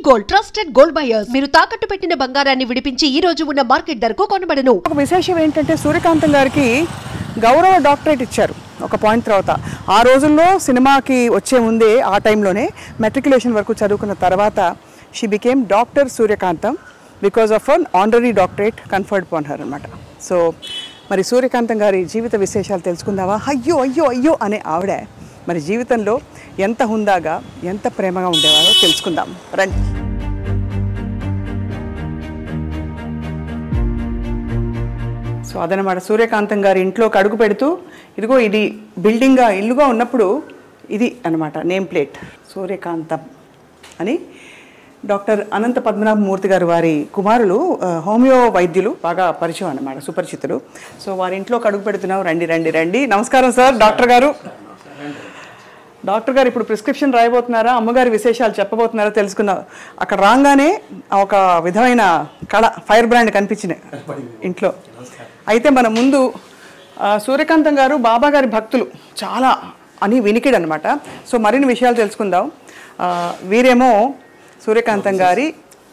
Gold trusted gold buyers మీరు తాకట్టు పెట్టిన బంగారాన్ని విడిపించి ఈ రోజు ఉన్న మార్కెట్ ధరకు కొనబడను. ఒక విశేషం ఏంటంటే సూర్యకాంతం గారికి గౌరవ డాక్టరేట్ ఇచ్చారు ఒక పాయింట్ తర్వాత. ఆ రోజుల్లో సినిమాకి వచ్చే ముందే ఆ టైంలోనే మెట్రికులేషన్ వరకు చదువుకున్న తర్వాత she became doctor Suryakantham because of an honorary doctorate conferred upon her అనమాట. సో మరి సూర్యకాంతం గారి జీవిత విశేషాలు తెలుసుకుందామా? అయ్యో అయ్యో అయ్యో అనే ఆవిడ మరి జీవితంలో ఎంత హుందాగా ఎంత ప్రేమగా ఉండేవారో తెలుసుకుందాం రండి. సో అదనమాట సూర్యకాంతం గారి ఇంట్లోకి అడుగు పెడుతూ ఇదిగో ఇది బిల్డింగ్గా ఇల్లుగా ఉన్నప్పుడు ఇది అనమాట నేమ్ ప్లేట్ సూర్యకాంతం అని. డాక్టర్ అనంత పద్మనాభమూర్తి గారు వారి కుమారులు హోమియో వైద్యులు, బాగా పరిచయం అన్నమాట, సుపరిచితులు. సో వారి ఇంట్లోకి అడుగు పెడుతున్నాం. రండి రండి రండి. నమస్కారం సార్. డాక్టర్ గారు ఇప్పుడు ప్రిస్క్రిప్షన్ రాయబోతున్నారా, అమ్మగారి విశేషాలు చెప్పబోతున్నారా తెలుసుకుందాం. అక్కడ రాగానే ఒక విధమైన కళ, ఫైర్ బ్రాండ్ కనిపించినాయి ఇంట్లో. అయితే మన ముందు సూర్యకాంతం గారు బాబా గారి భక్తులు చాలా అని వినికిడు అనమాట. సో మరిన్ని విషయాలు తెలుసుకుందాం. వీరేమో సూర్యకాంతం గారి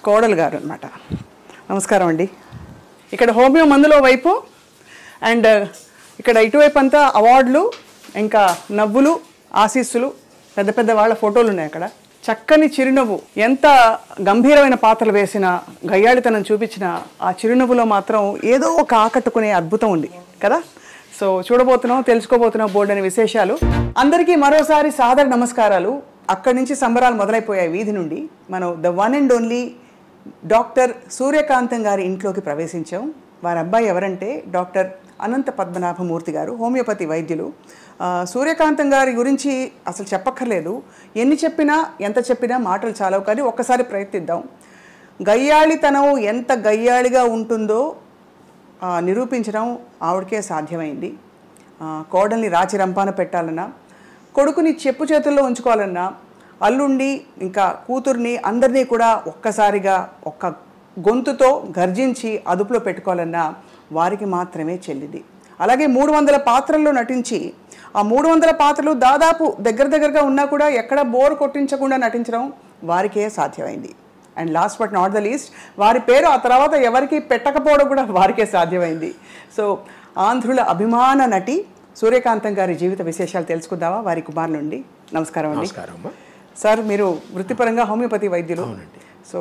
కోడలు గారు అనమాట. నమస్కారం అండి. ఇక్కడ హోమియో మందులో వైపు అండ్ ఇక్కడ ఇటువైపు అంతా అవార్డులు, ఇంకా నవ్వులు, ఆశీస్సులు, పెద్ద పెద్ద వాళ్ళ ఫోటోలు ఉన్నాయి అక్కడ. చక్కని చిరునవ్వు, ఎంత గంభీరమైన పాత్రలు వేసిన, గయ్యాళితనం చూపించిన ఆ చిరునవ్వులో మాత్రం ఏదో ఒక ఆకట్టుకునే అద్భుతం ఉంది కదా. సో చూడబోతున్నాం, తెలుసుకోబోతున్నాం బోర్డు అనే విశేషాలు. అందరికీ మరోసారి సాదర నమస్కారాలు. అక్కడి నుంచి సంబరాలు మొదలైపోయాయి వీధి నుండి. మనం the one and only doctor Suryakantham గారి ఇంట్లోకి ప్రవేశించాం. వారి అబ్బాయి ఎవరంటే డాక్టర్ అనంత పద్మనాభమూర్తి గారు, హోమియోపతి వైద్యులు. సూర్యకాంతం గారి గురించి అసలు చెప్పక్కర్లేదు. ఎన్ని చెప్పినా ఎంత చెప్పినా మాటలు చాలవు, కానీ ఒక్కసారి ప్రయత్నిద్దాం. గయ్యాళితనం ఎంత గయ్యాళిగా ఉంటుందో నిరూపించడం ఆవిడకే సాధ్యమైంది. కోడల్ని రాచి రంపాన పెట్టాలన్నా, కొడుకుని చెప్పు చేతుల్లో ఉంచుకోవాలన్నా, అల్లుండి ఇంకా కూతుర్ని అందరినీ కూడా ఒక్కసారిగా ఒక్క గొంతుతో గర్జించి అదుపులో పెట్టుకోవాలన్నా వారికి మాత్రమే చెల్లింది. అలాగే 300 పాత్రల్లో నటించి ఆ 300 పాత్రలు దాదాపు దగ్గరగా ఉన్నా కూడా ఎక్కడ బోర్ కొట్టించకుండా నటించడం వారికే సాధ్యమైంది. And last but not the least, వారి పేరు ఆ తర్వాత ఎవరికి పెట్టకపోవడం కూడా వారికే సాధ్యమైంది. సో ఆంధ్రుల అభిమాన నటి సూర్యకాంతం గారి జీవిత విశేషాలు తెలుసుకుందామా వారి కుమారుల నుండి. నమస్కారం అండి. సార్, మీరు వృత్తిపరంగా హోమియోపతి వైద్యులు. సో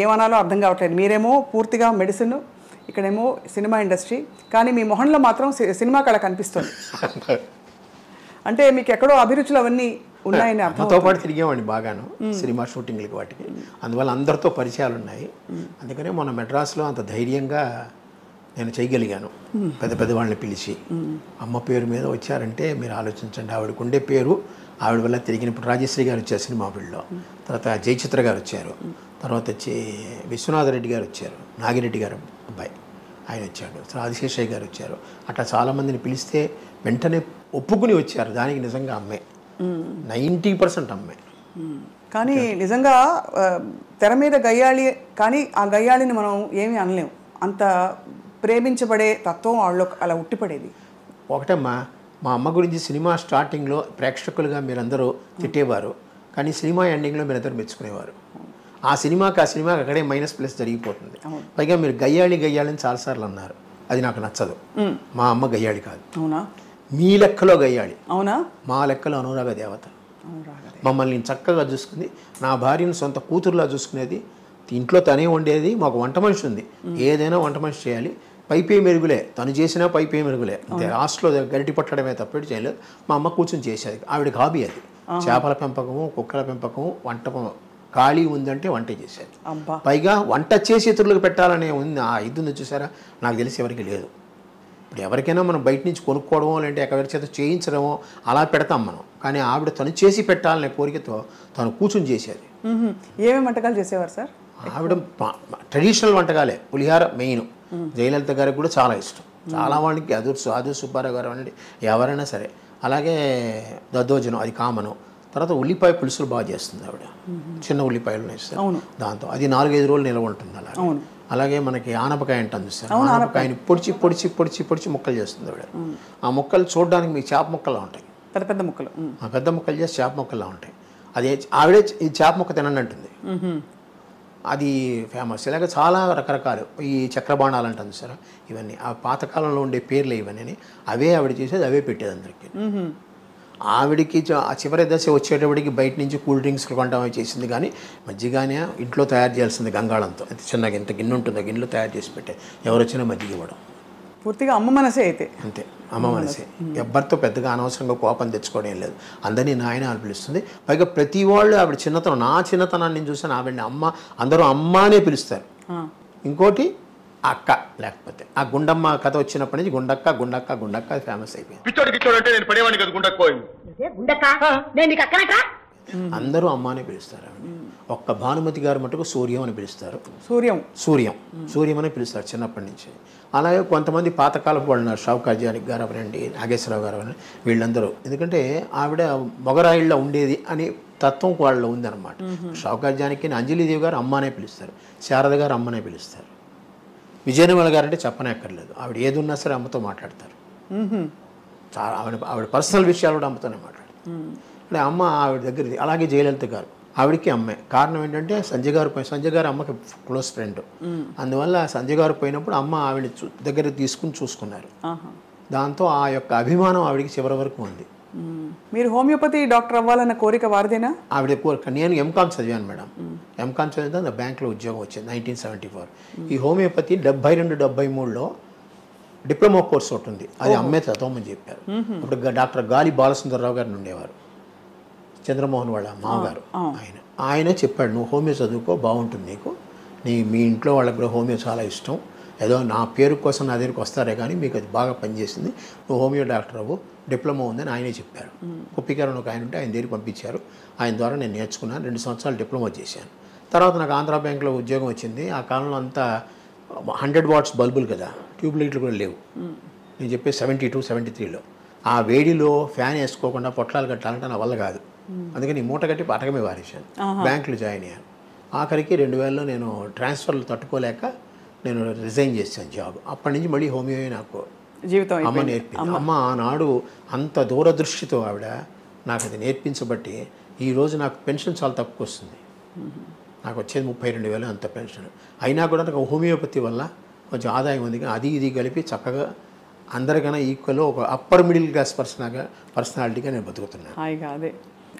ఏమనాలో అర్థం కావట్లేదు. మీరేమో పూర్తిగా మెడిసిన్, ఇక్కడేమో సినిమా ఇండస్ట్రీ, కానీ మీ మొహంలో మాత్రం సినిమా కళ కనిపిస్తుంది. అంటే మీకు ఎక్కడో అభిరుచులు అవన్నీ ఉన్నాయని అర్థంతో పాటు తిరిగేవాడిని బాగాను సినిమా షూటింగ్లకి వాటికి. అందువల్ల అందరితో పరిచయాలు ఉన్నాయి. అందుకనే మొన్న మెడ్రాస్లో అంత ధైర్యంగా నేను చేయగలిగాను. పెద్ద పెద్ద వాళ్ళని పిలిచి అమ్మ పేరు మీద వచ్చారంటే మీరు ఆలోచించండి. ఆవిడకు ఉండే పేరు, ఆవిడ వల్ల తిరిగిన. ఇప్పుడు రాజశ్రీ గారు వచ్చారు సినిమా ఫీల్డ్లో, తర్వాత జయచిత్ర గారు వచ్చారు, తర్వాత వచ్చి విశ్వనాథరెడ్డి గారు వచ్చారు, నాగిరెడ్డి గారు అబ్బాయి ఆయన వచ్చాడు, ఆదిశేషయ్య గారు వచ్చారు. అట్లా చాలామందిని పిలిస్తే వెంటనే ఒప్పుకుని వచ్చారు. దానికి నిజంగా అమ్మే 90% అమ్మే. కానీ నిజంగా తెర మీద గయ్యాళి, కానీ ఆ గయ్యాళిని మనం ఏమీ అనలేము. అంత ప్రేమించబడే తత్వం వాళ్ళు అలా ఉట్టిపడేది. ఒకటమ్మా, మా అమ్మ గురించి సినిమా స్టార్టింగ్లో ప్రేక్షకులుగా మీరందరూ తిట్టేవారు, కానీ సినిమా ఎండింగ్లో మీరందరూ మెచ్చుకునేవారు. ఆ సినిమాకి అక్కడే మైనస్ జరిగిపోతుంది. పైగా మీరు గయ్యాళిని చాలాసార్లు అన్నారు. అది నాకు నచ్చదు. మా అమ్మ గయ్యాళి కాదు. అవునా? మీ లెక్కలో గయ్యాళి. అవునా? మా లెక్కలో అనురాగ దేవత. మమ్మల్ని చక్కగా చూసుకుంది. నా భార్యను సొంత కూతురులా చూసుకునేది. ఇంట్లో తనే వండేది. మాకు వంట మనిషి ఉంది. ఏదైనా వంట మనిషి చేయాలి. పైపే మెరుగులే, తను చేసినా పైపే మెరుగులే. అంతే, లాస్ట్లో గరిటి పట్టడమే తప్పేటి చేయలేదు. మా అమ్మ కూర్చొని చేసేది. ఆవిడకి హాబీ అది. చేపల పెంపకము, కుక్కల పెంపకము, వంట ఖాళీ ఉందంటే వంట చేసేది. పైగా వంట చేసి ఇతరులకు పెట్టాలనే ఉంది. ఆ ఇది ఉంది చూసారా, నాకు తెలిసి ఎవరికి లేదు. ఇప్పుడు ఎవరికైనా మనం బయట నుంచి కొనుక్కోవడమో లేదంటే ఎవరి చేత చేయించడమో అలా పెడతాం మనం. కానీ ఆవిడ తను చేసి పెట్టాలనే కోరికతో తను కూర్చొని చేసేది. ఏమేమి వంటకాలు చేసేవారు సార్? ఆవిడ ట్రెడిషనల్ వంటకాలే. పులిహార మెయిన్. జయలలిత గారికి కూడా చాలా ఇష్టం. చాలా వాళ్ళకి ఆదు సుబ్బారావు గారు అనండి, ఎవరైనా సరే. అలాగే దద్దోజనం, అది కామను. తర్వాత ఉల్లిపాయ పులుసులు బాగా చేస్తుంది ఆవిడ. చిన్న ఉల్లిపాయలు వేస్తారు దాంతో. అది 4-5 రోజులు నిల్వ ఉంటుంది. అలాగే మనకి ఆనపకాయ అంటాం చూస్తారు. ఆనపకాయని పొడిచి ముక్కలు చేస్తుంది ఆవిడ. ఆ ముక్కలు చూడడానికి మీకు చేప ముక్కలా ఉంటాయి. పెద్ద ముక్కలు పెద్ద ముక్కలు చేసి చేప ముక్కల్లా ఉంటాయి. అదే ఆవిడే ఈ చేప ముక్క తినండి అంటుంది. అది ఫేమస్. ఇలాగ చాలా రకరకాలు ఈ చక్రబాణాలు అంటుంది సార్, ఇవన్నీ ఆ పాతకాలంలో ఉండే పేర్లు ఇవన్నీ. అవే ఆవిడ చేసేది, అవే పెట్టేది అందరికీ. ఆవిడికి ఆ చివరి దశ వచ్చేటప్పటికి బయట నుంచి కూల్ డ్రింక్స్ కొంటామని చేసింది, కానీ మజ్జిగానే ఇంట్లో తయారు చేయాల్సింది గంగాళంతో. చిన్నగా ఇంత గిన్నె ఉంటుందో గిన్నెలో తయారు చేసి పెట్టే ఎవరు వచ్చినా మజ్జిగ ఇవ్వడం. పూర్తిగా అమ్మ మనసే అయితే. అంతే, అమ్మ మనసే. ఎవ్వరితో పెద్దగా అనవసరంగా కోపం తెచ్చుకోవడం లేదు. అందరినీ నాయన అని పిలుస్తుంది. పైగా ప్రతి వాళ్ళు ఆవిడ చిన్నతనం, నా చిన్నతనాన్ని నేను చూసాను, ఆవిడని అమ్మ, అందరూ అమ్మ అనే పిలుస్తారు. ఇంకోటి అక్క, లేకపోతే ఆ గుండమ్మ కథ వచ్చినప్పటి నుంచి గుండక్క గుండక్క గుండక్క ఫేమస్ అయిపోయింది. అందరూ అమ్మ అని పిలుస్తారు. ఒక్క భానుమతి గారు మటుకు సూర్యం అని పిలుస్తారు. సూర్యం అని పిలుస్తారు చిన్నప్పటి నుంచి. అలాగే కొంతమంది పాతకాలపు వాళ్ళు ఉన్నారు, షౌకాజానికి గారు అవనండి, నాగేశ్వరరావు గారు అవనండి, వీళ్ళందరూ. ఎందుకంటే ఆవిడ మొగరాయిళ్ళ ఉండేది అని తత్వం వాళ్ళలో ఉందన్నమాట. షౌకాజానికి అంజలిదేవి గారు అమ్మ అనే పిలుస్తారు, శారద గారు అమ్మనే పిలుస్తారు. విజయనిర్మల గారు అంటే చెప్పనక్కర్లేదు, ఆవిడ ఏది ఉన్నా సరే అమ్మతో మాట్లాడతారు. చాలా ఆవిడ పర్సనల్ విషయాలు కూడా అమ్మతోనే మాట్లాడతారు. అంటే అమ్మ ఆవిడ దగ్గర. అలాగే జయలలిత గారు, ఆవిడకి అమ్మే. కారణం ఏంటంటే సంజయ్ గారు అమ్మకి క్లోజ్ ఫ్రెండ్. అందువల్ల సంజయ్ గారు పోయినప్పుడు అమ్మ ఆవిడ దగ్గర తీసుకుని చూసుకున్నారు. దాంతో ఆ యొక్క అభిమానం ఆవిడకి చివరి వరకు ఉంది. మీరు హోమియోపతి డాక్టర్ అవ్వాలన్న కోరిక వారిదేనా? ఆవిడ కోరిక. నేను ఎంకామ్ చదివాను మేడం. ఎంకామ్ చదివితే నా బ్యాంక్లో ఉద్యోగం వచ్చింది 1974. ఈ హోమియోపతి 72-73లో డిప్లొమా కోర్స్ ఒకటి ఉంది, అది అమ్మే చదవమని చెప్పారు. ఇప్పుడు డాక్టర్ గాలి బాలసుందరరావు గారిని ఉండేవారు, చంద్రమోహన్ వాళ్ళ మామగారు. ఆయన చెప్పాడు, నువ్వు హోమియో చదువుకో, బాగుంటుంది నీకు, మీ ఇంట్లో వాళ్ళకి కూడా హోమియో చాలా ఇష్టం, ఏదో నా పేరు కోసం నా దగ్గరికి వస్తారే కానీ మీకు అది బాగా పనిచేసింది, నువ్వు హోమియో డాక్టర్ అవ్వు, డిప్లొమా ఉందని ఆయనే చెప్పారు. కుప్పికారని ఒక ఆయన ఉంటే ఆయన దగ్గరికి పంపించారు. ఆయన ద్వారా నేను నేర్చుకున్నాను, 2 సంవత్సరాలు డిప్లొమా చేశాను. తర్వాత నాకు ఆంధ్రా బ్యాంక్లో ఉద్యోగం వచ్చింది. ఆ కాలంలో అంతా 100 వాట్స్ బల్బులు కదా, ట్యూబ్ లైట్లు కూడా లేవు. నేను చెప్పే 72-73లో ఆ వేడిలో ఫ్యాన్ వేసుకోకుండా పొట్లాలు కట్టాలంటే నా వల్ల కాదు. అందుకని మూట కట్టి పటకమే వారేశాను. బ్యాంకులో జాయిన్ అయ్యాను. ఆఖరికి 2000లో నేను ట్రాన్స్ఫర్లు తట్టుకోలేక నేను రిజైన్ చేశాను జాబ్. అప్పటి నుంచి మళ్ళీ హోమియో నాకు జీవితం అమ్మ నేర్పింది. అమ్మ ఆనాడు అంత దూరదృష్టితో ఆవిడ నాకు అది నేర్పించబట్టి ఈరోజు నాకు పెన్షన్ చాలా తక్కువ వస్తుంది. నాకు వచ్చేది 32,000 అంత పెన్షన్. అయినా కూడా నాకు హోమియోపతి వల్ల కొంచెం ఆదాయం ఉంది. అది ఇది కలిపి చక్కగా అందరికన్నా ఈక్వల్ ఒక అప్పర్ మిడిల్ క్లాస్ పర్సనాలిటీగా నేను బతుకుతున్నాను. అదే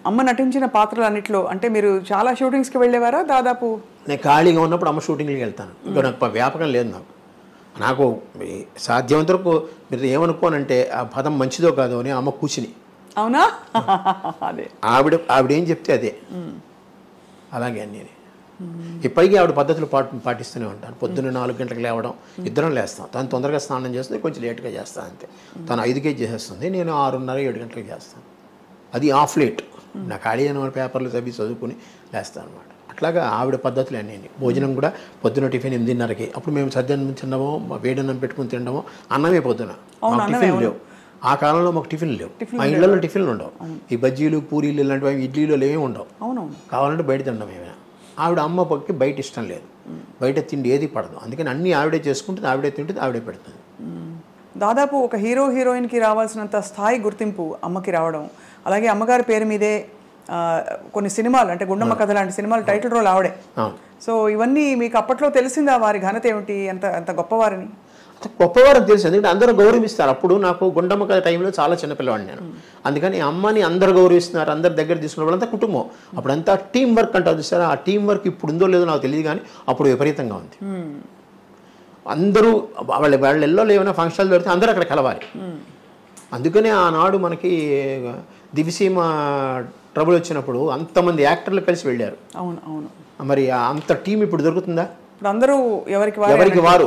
అమ్మ నటించిన పాత్రలన్నింటిలో అంటే మీరు చాలా షూటింగ్స్కి వెళ్ళేవారా? దాదాపు నేను ఖాళీగా ఉన్నప్పుడు అమ్మ షూటింగ్కి వెళ్తాను. ఇంకా నాకు వ్యాపకం లేదు. నాకు సాధ్యమంత వరకు మీరు ఏమనుకోనంటే ఆ పదం మంచిదో కాదో అని అమ్మ కూర్చుని. అవునా? అదే ఆవిడేం చెప్తే అదే, అలాగే అన్నీ. ఇప్పటికీ ఆవిడ పద్ధతులు పాటిస్తూనే ఉంటాను. పొద్దున్న 4 గంటలకు లేవడం, ఇద్దరం లేస్తాం. తను తొందరగా స్నానం చేస్తుంది, కొంచెం లేట్గా చేస్తాను అంతే. తను 5కే చేసేస్తుంది, నేను 6:30-7 గంటలకు చేస్తాను. అది ఆఫ్ లేట్. నా ఖాళీ అయిన పేపర్లు చదువుకుని లేస్తాను అనమాట. అట్లాగా ఆవిడ పద్ధతులు అన్నీ. భోజనం కూడా పొద్దున టిఫిన్ 8:30కి. అప్పుడు మేము సద్యాన్నం తినడమో, వేడన్నం పెట్టుకుని తినడమో, అన్నమే పొద్దున. టిఫిన్ లేవు ఆ కాలంలో, మాకు టిఫిన్ లేవు. మా ఇళ్లలో టిఫిన్లు ఉండవు. ఈ బజ్జీలు పూరీలు ఇలాంటివి ఇడ్లీలు ఏమి ఉండవు. కావాలంటే బయట తినడం ఏమైనా. ఆవిడ అమ్మ పక్కకి బయట ఇష్టం లేదు, బయట తిండి ఏది పడదు. అందుకని అన్నీ ఆవిడే చేసుకుంటుంది, ఆవిడే తింటుంది, ఆవిడే పెడుతుంది. దాదాపు ఒక హీరోయిన్కి రావాల్సినంత స్థాయి గుర్తింపు అమ్మకి రావడం, అలాగే అమ్మగారి పేరు మీదే కొన్ని సినిమాలు అంటే గుండమ్మ కథ లాంటి సినిమాలు టైటిల్ రోల్ ఆవిడే. సో ఇవన్నీ మీకు అప్పట్లో తెలిసిందా వారి ఘనత ఏమిటి, అంత గొప్పవారిని? గొప్పవారని తెలుసు, ఎందుకంటే అందరూ గౌరవిస్తారు. అప్పుడు నాకు గుండమ్మ కథ టైంలో చాలా చిన్నపిల్లవాడిని నేను. అందుకని అమ్మని అందరు గౌరవిస్తున్నారు, అందరు దగ్గర తీసుకున్న వాళ్ళంతా కుటుంబం. అప్పుడంతా టీం వర్క్ అంటారు చూసారా, ఆ టీం వర్క్ ఇప్పుడు ఉందో లేదో నాకు తెలియదు, కానీ అప్పుడు విపరీతంగా ఉంది. అందరూ వాళ్ళ ఇళ్ళలో ఏమైనా ఫంక్షన్లు పెడితే అందరూ అక్కడ కలవాలి. అందుకనే ఆనాడు మనకి దివిసీమ ట్రబుల్ వచ్చినప్పుడు అంతమంది యాక్టర్లు కలిసి వెళ్ళారు. మరి అంత టీం ఇప్పుడు దొరుకుతుందా? అందరూ ఎవరికి వారు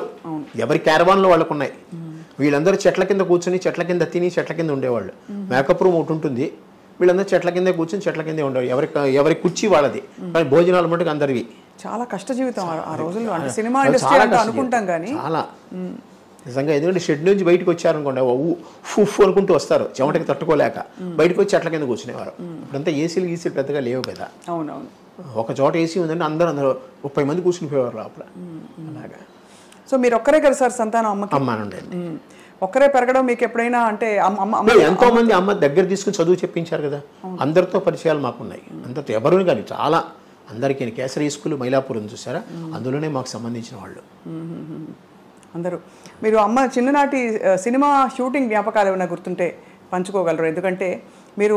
ఎవరి క్యారవాన్లో వాళ్ళకు ఉన్నాయి. వీళ్ళందరూ చెట్ల కింద కూర్చొని చెట్ల కింద తిని చెట్ల కింద ఉండేవాళ్ళు. మేకప్ రూమ్ ఒకటి ఉంటుంది, వీళ్ళందరూ చెట్ల కిందే కూర్చొని చెట్ల కిందే ఉండేవాళ్ళు. ఎవరి కుర్చీ వాళ్ళది, కానీ భోజనాలు మటుకు అందరివి. చాలా కష్ట జీవితం ఆ రోజుల్లో. అంటే సినిమా ఇండస్ట్రీ అంటే అనుకుంటాం కానీ చాలా నిజంగా. ఎందుకంటే షెడ్ నుంచి బయటకు వచ్చారనుకోండి, ఫుఫ్ అనుకుంటూ వస్తారు, చెమటకి తట్టుకోలేక బయటకు వచ్చి చెట్ల కింద కూర్చునేవారు. ఇప్పుడంతా ఏసీలు గీసీలు పెద్దగా లేవు కదా. అవునవును. ఒక చోట ఏసీ ఉందంటే అందరూ 30 మంది కూర్చుని పోయేవారు లోపల. అలాగా. సో మీరు ఒక్కరే కదా సార్ సంతానం అమ్మకి? అమ్మానుండండి. ఒక్కరే పెరగడం మీకు ఎప్పుడైనా అంటే ఎంతో మంది అమ్మ దగ్గర తీసుకుని చదువు చెప్పించారు కదా, అందరితో పరిచయాలు మాకున్నాయి. అందరితో ఎవరు కానీ చాలా అందరికీ కేసరి స్కూల్ మైలాపురం చూసారా, అందులోనే మాకు సంబంధించిన వాళ్ళు అందరూ. మీరు అమ్మ చిన్ననాటి సినిమా షూటింగ్ జ్ఞాపకాలు ఏమైనా గుర్తుంటే పంచుకోగలరు? ఎందుకంటే మీరు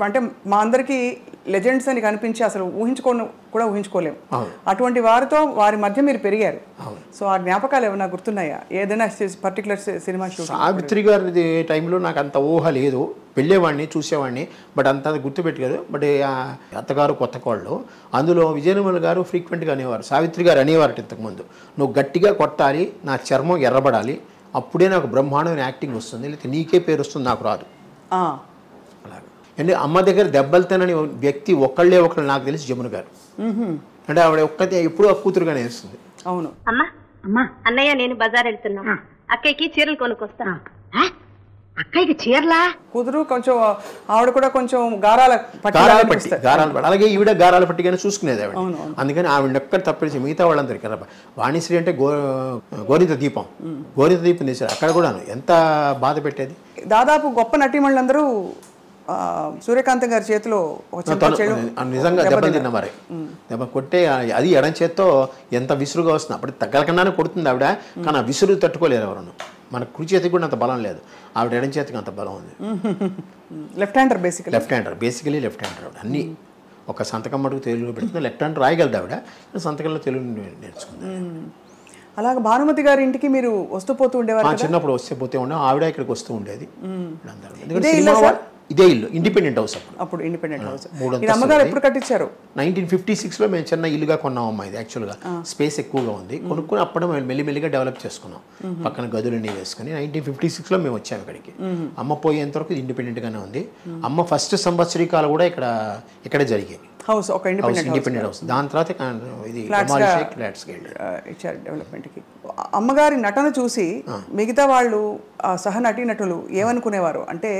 అంటే మా అందరికీ లెజెండ్స్ అని కనిపించి అసలు ఊహించుకోలేము. అటువంటి వారి మధ్య మీరు పెరిగారు. సో ఆ జ్ఞాపకాలు ఏమైనా గుర్తున్నాయా? ఏదైనా పర్టికులర్ సినిమా షూటింగ్? సావిత్రి గారి టైంలో నాకు అంత ఊహ లేదు, వెళ్ళేవాడిని చూసేవాడిని, బట్ అంత గుర్తుపెట్టుకోదు. బట్ అత్తగారు కొత్త కోళ్ళు అందులో విజయనిర్మల గారు ఫ్రీక్వెంట్గా అనేవారు, సావిత్రి గారు అనేవారు ఇంతకుముందు, నువ్వు గట్టిగా కొట్టాలి, నా చర్మం ఎర్రబడాలి, అప్పుడే నాకు బ్రహ్మాండమైన యాక్టింగ్ వస్తుంది, లేకపోతే నీకే పేరు వస్తుంది, నాకు రాదు. అలాగే అంటే అమ్మ దగ్గర దెబ్బలు తినని వ్యక్తి ఒకళ్ళు నాకు తెలిసి జమున గారు. అంటే ఆవిడ ఒక్కతే ఎప్పుడూ ఆ కూతురుగానే వేస్తుంది. అవును. అమ్మా అన్నయ్య నేను బజార్ వెళ్తున్నా, అక్కయ్యకి చీరలు కొనుక్కొస్తా. అక్కయ్యకి చీరలా? కూతురు కొంచెం ఆవిడ కూడా కొంచెం గారాల పట్టి, అలాగే ఈవిడ గారాల పట్టిగానే చూసుకునేది ఆవిడ. అందుకని ఆవిడ ఒక్కడ తప్పేసి మిగతా వాళ్ళందరికీ వాణిశ్రీ అంటే గోరిత దీపం తీశారు, అక్కడ కూడా ఎంత బాధ పెట్టేది. దాదాపు గొప్ప నటీమణులందరూ సూర్యకాంతం గారి చేతిలో నిజంగా దెబ్బలు తిన్న మరి దెబ్బ కొట్టే అది ఎడం చేత్తో ఎంత విసురుగా వస్తుంది. అప్పుడు తగ్గలకుండానే కొడుతుంది ఆవిడ, కానీ ఆ విసురు తట్టుకోలేరు ఎవరన్నా. మన కుడి చేతికి కూడా అంత బలం లేదు, ఆవిడ ఎడం చేతికి అంత బలం ఉంది. Left hander basically left hander ఆవిడ. అన్ని ఒక సంతకం మటుకు తెలుగులో పెడుతుంది, లెఫ్ట్ హ్యాండ్ రాయగలదు ఆవిడ, సంతకంలో తెలుగు నేర్చుకుంది. అలాగే భానుమతి గారి ఇంటికి మీరు వస్తూ పోతూ ఉండేవారు? చిన్నప్పుడు వస్తే పోతే ఉండే, ఆవిడ ఇక్కడికి వస్తూ ఉండేది. ఇదే ఇల్లు, ఇండిపెండెంట్ హౌస్. అప్పుడు ఇండిపెండెంట్ హౌస్. అమ్మగారు ఎప్పుడు కట్టించారు? 1956లో మేము చిన్న ఇల్లుగా కొన్నాం అమ్మా. ఇది యాక్చువల్గా స్పేస్ ఎక్కువగా ఉంది, కొనుక్కుని అప్పుడు మెల్లిమెల్లిగా డెవలప్ చేసుకున్నాం, పక్కన గదులన్నీ వేసుకుని. 1956లో మేము వచ్చాము ఇక్కడికి. అమ్మ పోయేంత వరకు ఇండిపెండెంట్ గానే ఉంది. అమ్మ ఫస్ట్ సంవత్సరీకాలు కూడా ఇక్కడే జరిగాయి. హౌస్ ఒక ఇండిపెండెంట్ హౌస్. దాని తర్వాత ఇది ఇచ్చారు డెవలప్మెంట్కి. అమ్మగారి నటన చూసి మిగతా వాళ్ళు సహ నటీనటులు ఏమనుకునేవారు? అంటే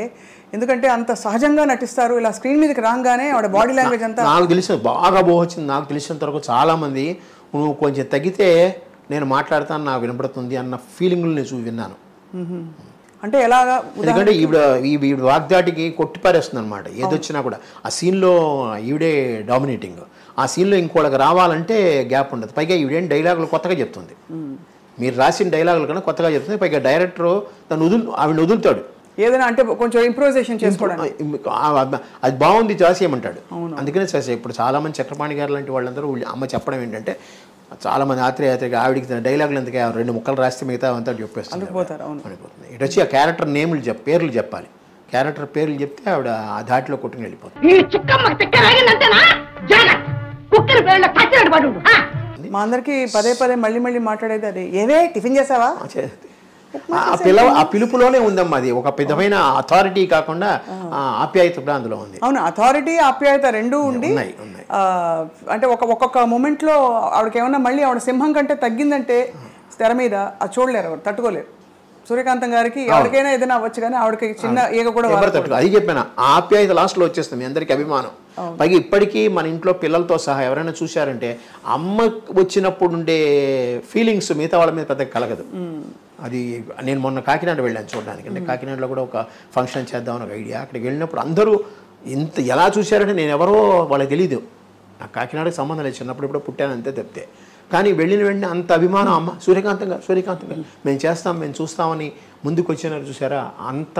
ఎందుకంటే అంత సహజంగా నటిస్తారు, ఇలా స్క్రీన్ మీదకి రాగానే ఆవిడ బాడీ లాంగ్వేజ్ అంతా నాకు తెలిసిన బాగా బాగుంది. నాకు తెలిసినంత వరకు చాలా మంది నువ్వు కొంచెం తగ్గితే నేను మాట్లాడతాను, నాకు వినపడుతుంది అన్న ఫీలింగ్లు నేను విన్నాను. అంటే ఎలాగా? ఎందుకంటే ఈవిడ వాగ్దాటికి కొట్టిపారేస్తుంది అనమాట, ఏదొచ్చినా కూడా. ఆ సీన్లో ఈవిడే డామినేటింగ్. ఆ సీన్లో ఇంకోళ్ళకి రావాలంటే గ్యాప్ ఉండదు. పైగా ఈవిడేం డైలాగులు కొత్తగా చెప్తుంది, మీరు రాసిన డైలాగులు కన్నా కొత్తగా చెప్తుంది. పైగా డైరెక్టర్ ఆవిడ వదులుతాడు ఏదైనా, అంటే కొంచెం ఇంప్రూవైజేషన్ చేసుకోవడం. అది బాగుంది చేసేయమంటాడు. అందుకనే చేసే. ఇప్పుడు చాలామంది చక్రపాణి గారు లాంటి వాళ్ళందరూ అమ్మ చెప్పడం ఏంటంటే, చాలామంది ఆత్రేయాత్రిగా ఆవిడికి డైలాగులు ఎందుకు 2 ముక్కలు రాస్తే మిగతా అంతా చెప్పేస్తుంది. ఇటు వచ్చి ఆ క్యారెక్టర్ నేములు పేర్లు చెప్పాలి, క్యారెక్టర్ పేర్లు చెప్తే ఆవిడ ఆ ధాటిలో కొట్టుకుని వెళ్ళిపోతుంది. మా అందరికి పదే మళ్ళీ మాట్లాడేది అది, ఏవే టిఫిన్ చేసావా? ఆ పిలుపులోనే ఉందమ్మా. అది ఒక విధమైన అథారిటీ కాకుండా ఆప్యాయత కూడా అందులో ఉంది. అవును, అథారిటీ ఆప్యాయత రెండూ ఉండి అంటే ఒక్కొక్క మూమెంట్ లో ఆవిడకి ఏమన్నా మళ్ళీ ఆవిడ సింహం కంటే తగ్గిందంటే తెర మీద అది చూడలేరు, ఎవరు తట్టుకోలేరు. సూర్యకాంతం గారికి ఎవరికైనా ఏదైనా అవ్వచ్చు, కానీ ఆవిడకి చిన్న ఈగ కూడా అది చెప్పాను. ఆప్యాయత లాస్ట్ లో వచ్చేస్తుంది, మీ అందరికి అభిమానం. పైగా ఇప్పటికీ మన ఇంట్లో పిల్లలతో సహా ఎవరైనా చూశారంటే అమ్మ వచ్చినప్పుడు ఉండే ఫీలింగ్స్ మిగతా వాళ్ళ మీద పెద్దగా కలగదు. అది నేను మొన్న కాకినాడ వెళ్ళాను చూడడానికి. అంటే కాకినాడలో కూడా ఒక ఫంక్షన్ చేద్దామని ఒక ఐడియా. అక్కడికి వెళ్ళినప్పుడు అందరూ ఎలా చూశారంటే నేను ఎవరో వాళ్ళకి తెలీదు, నాకు కాకినాడకి సంబంధం లేదు, చిన్నప్పుడు ఇప్పుడు పుట్టాను అంతే తప్పితే. కానీ వెళ్ళిన వెంటనే అంత అభిమానం, అమ్మ సూర్యకాంతం గారు మేము చేస్తాం, మేము చూస్తామని ముందుకు వచ్చినారు చూసారా. అంత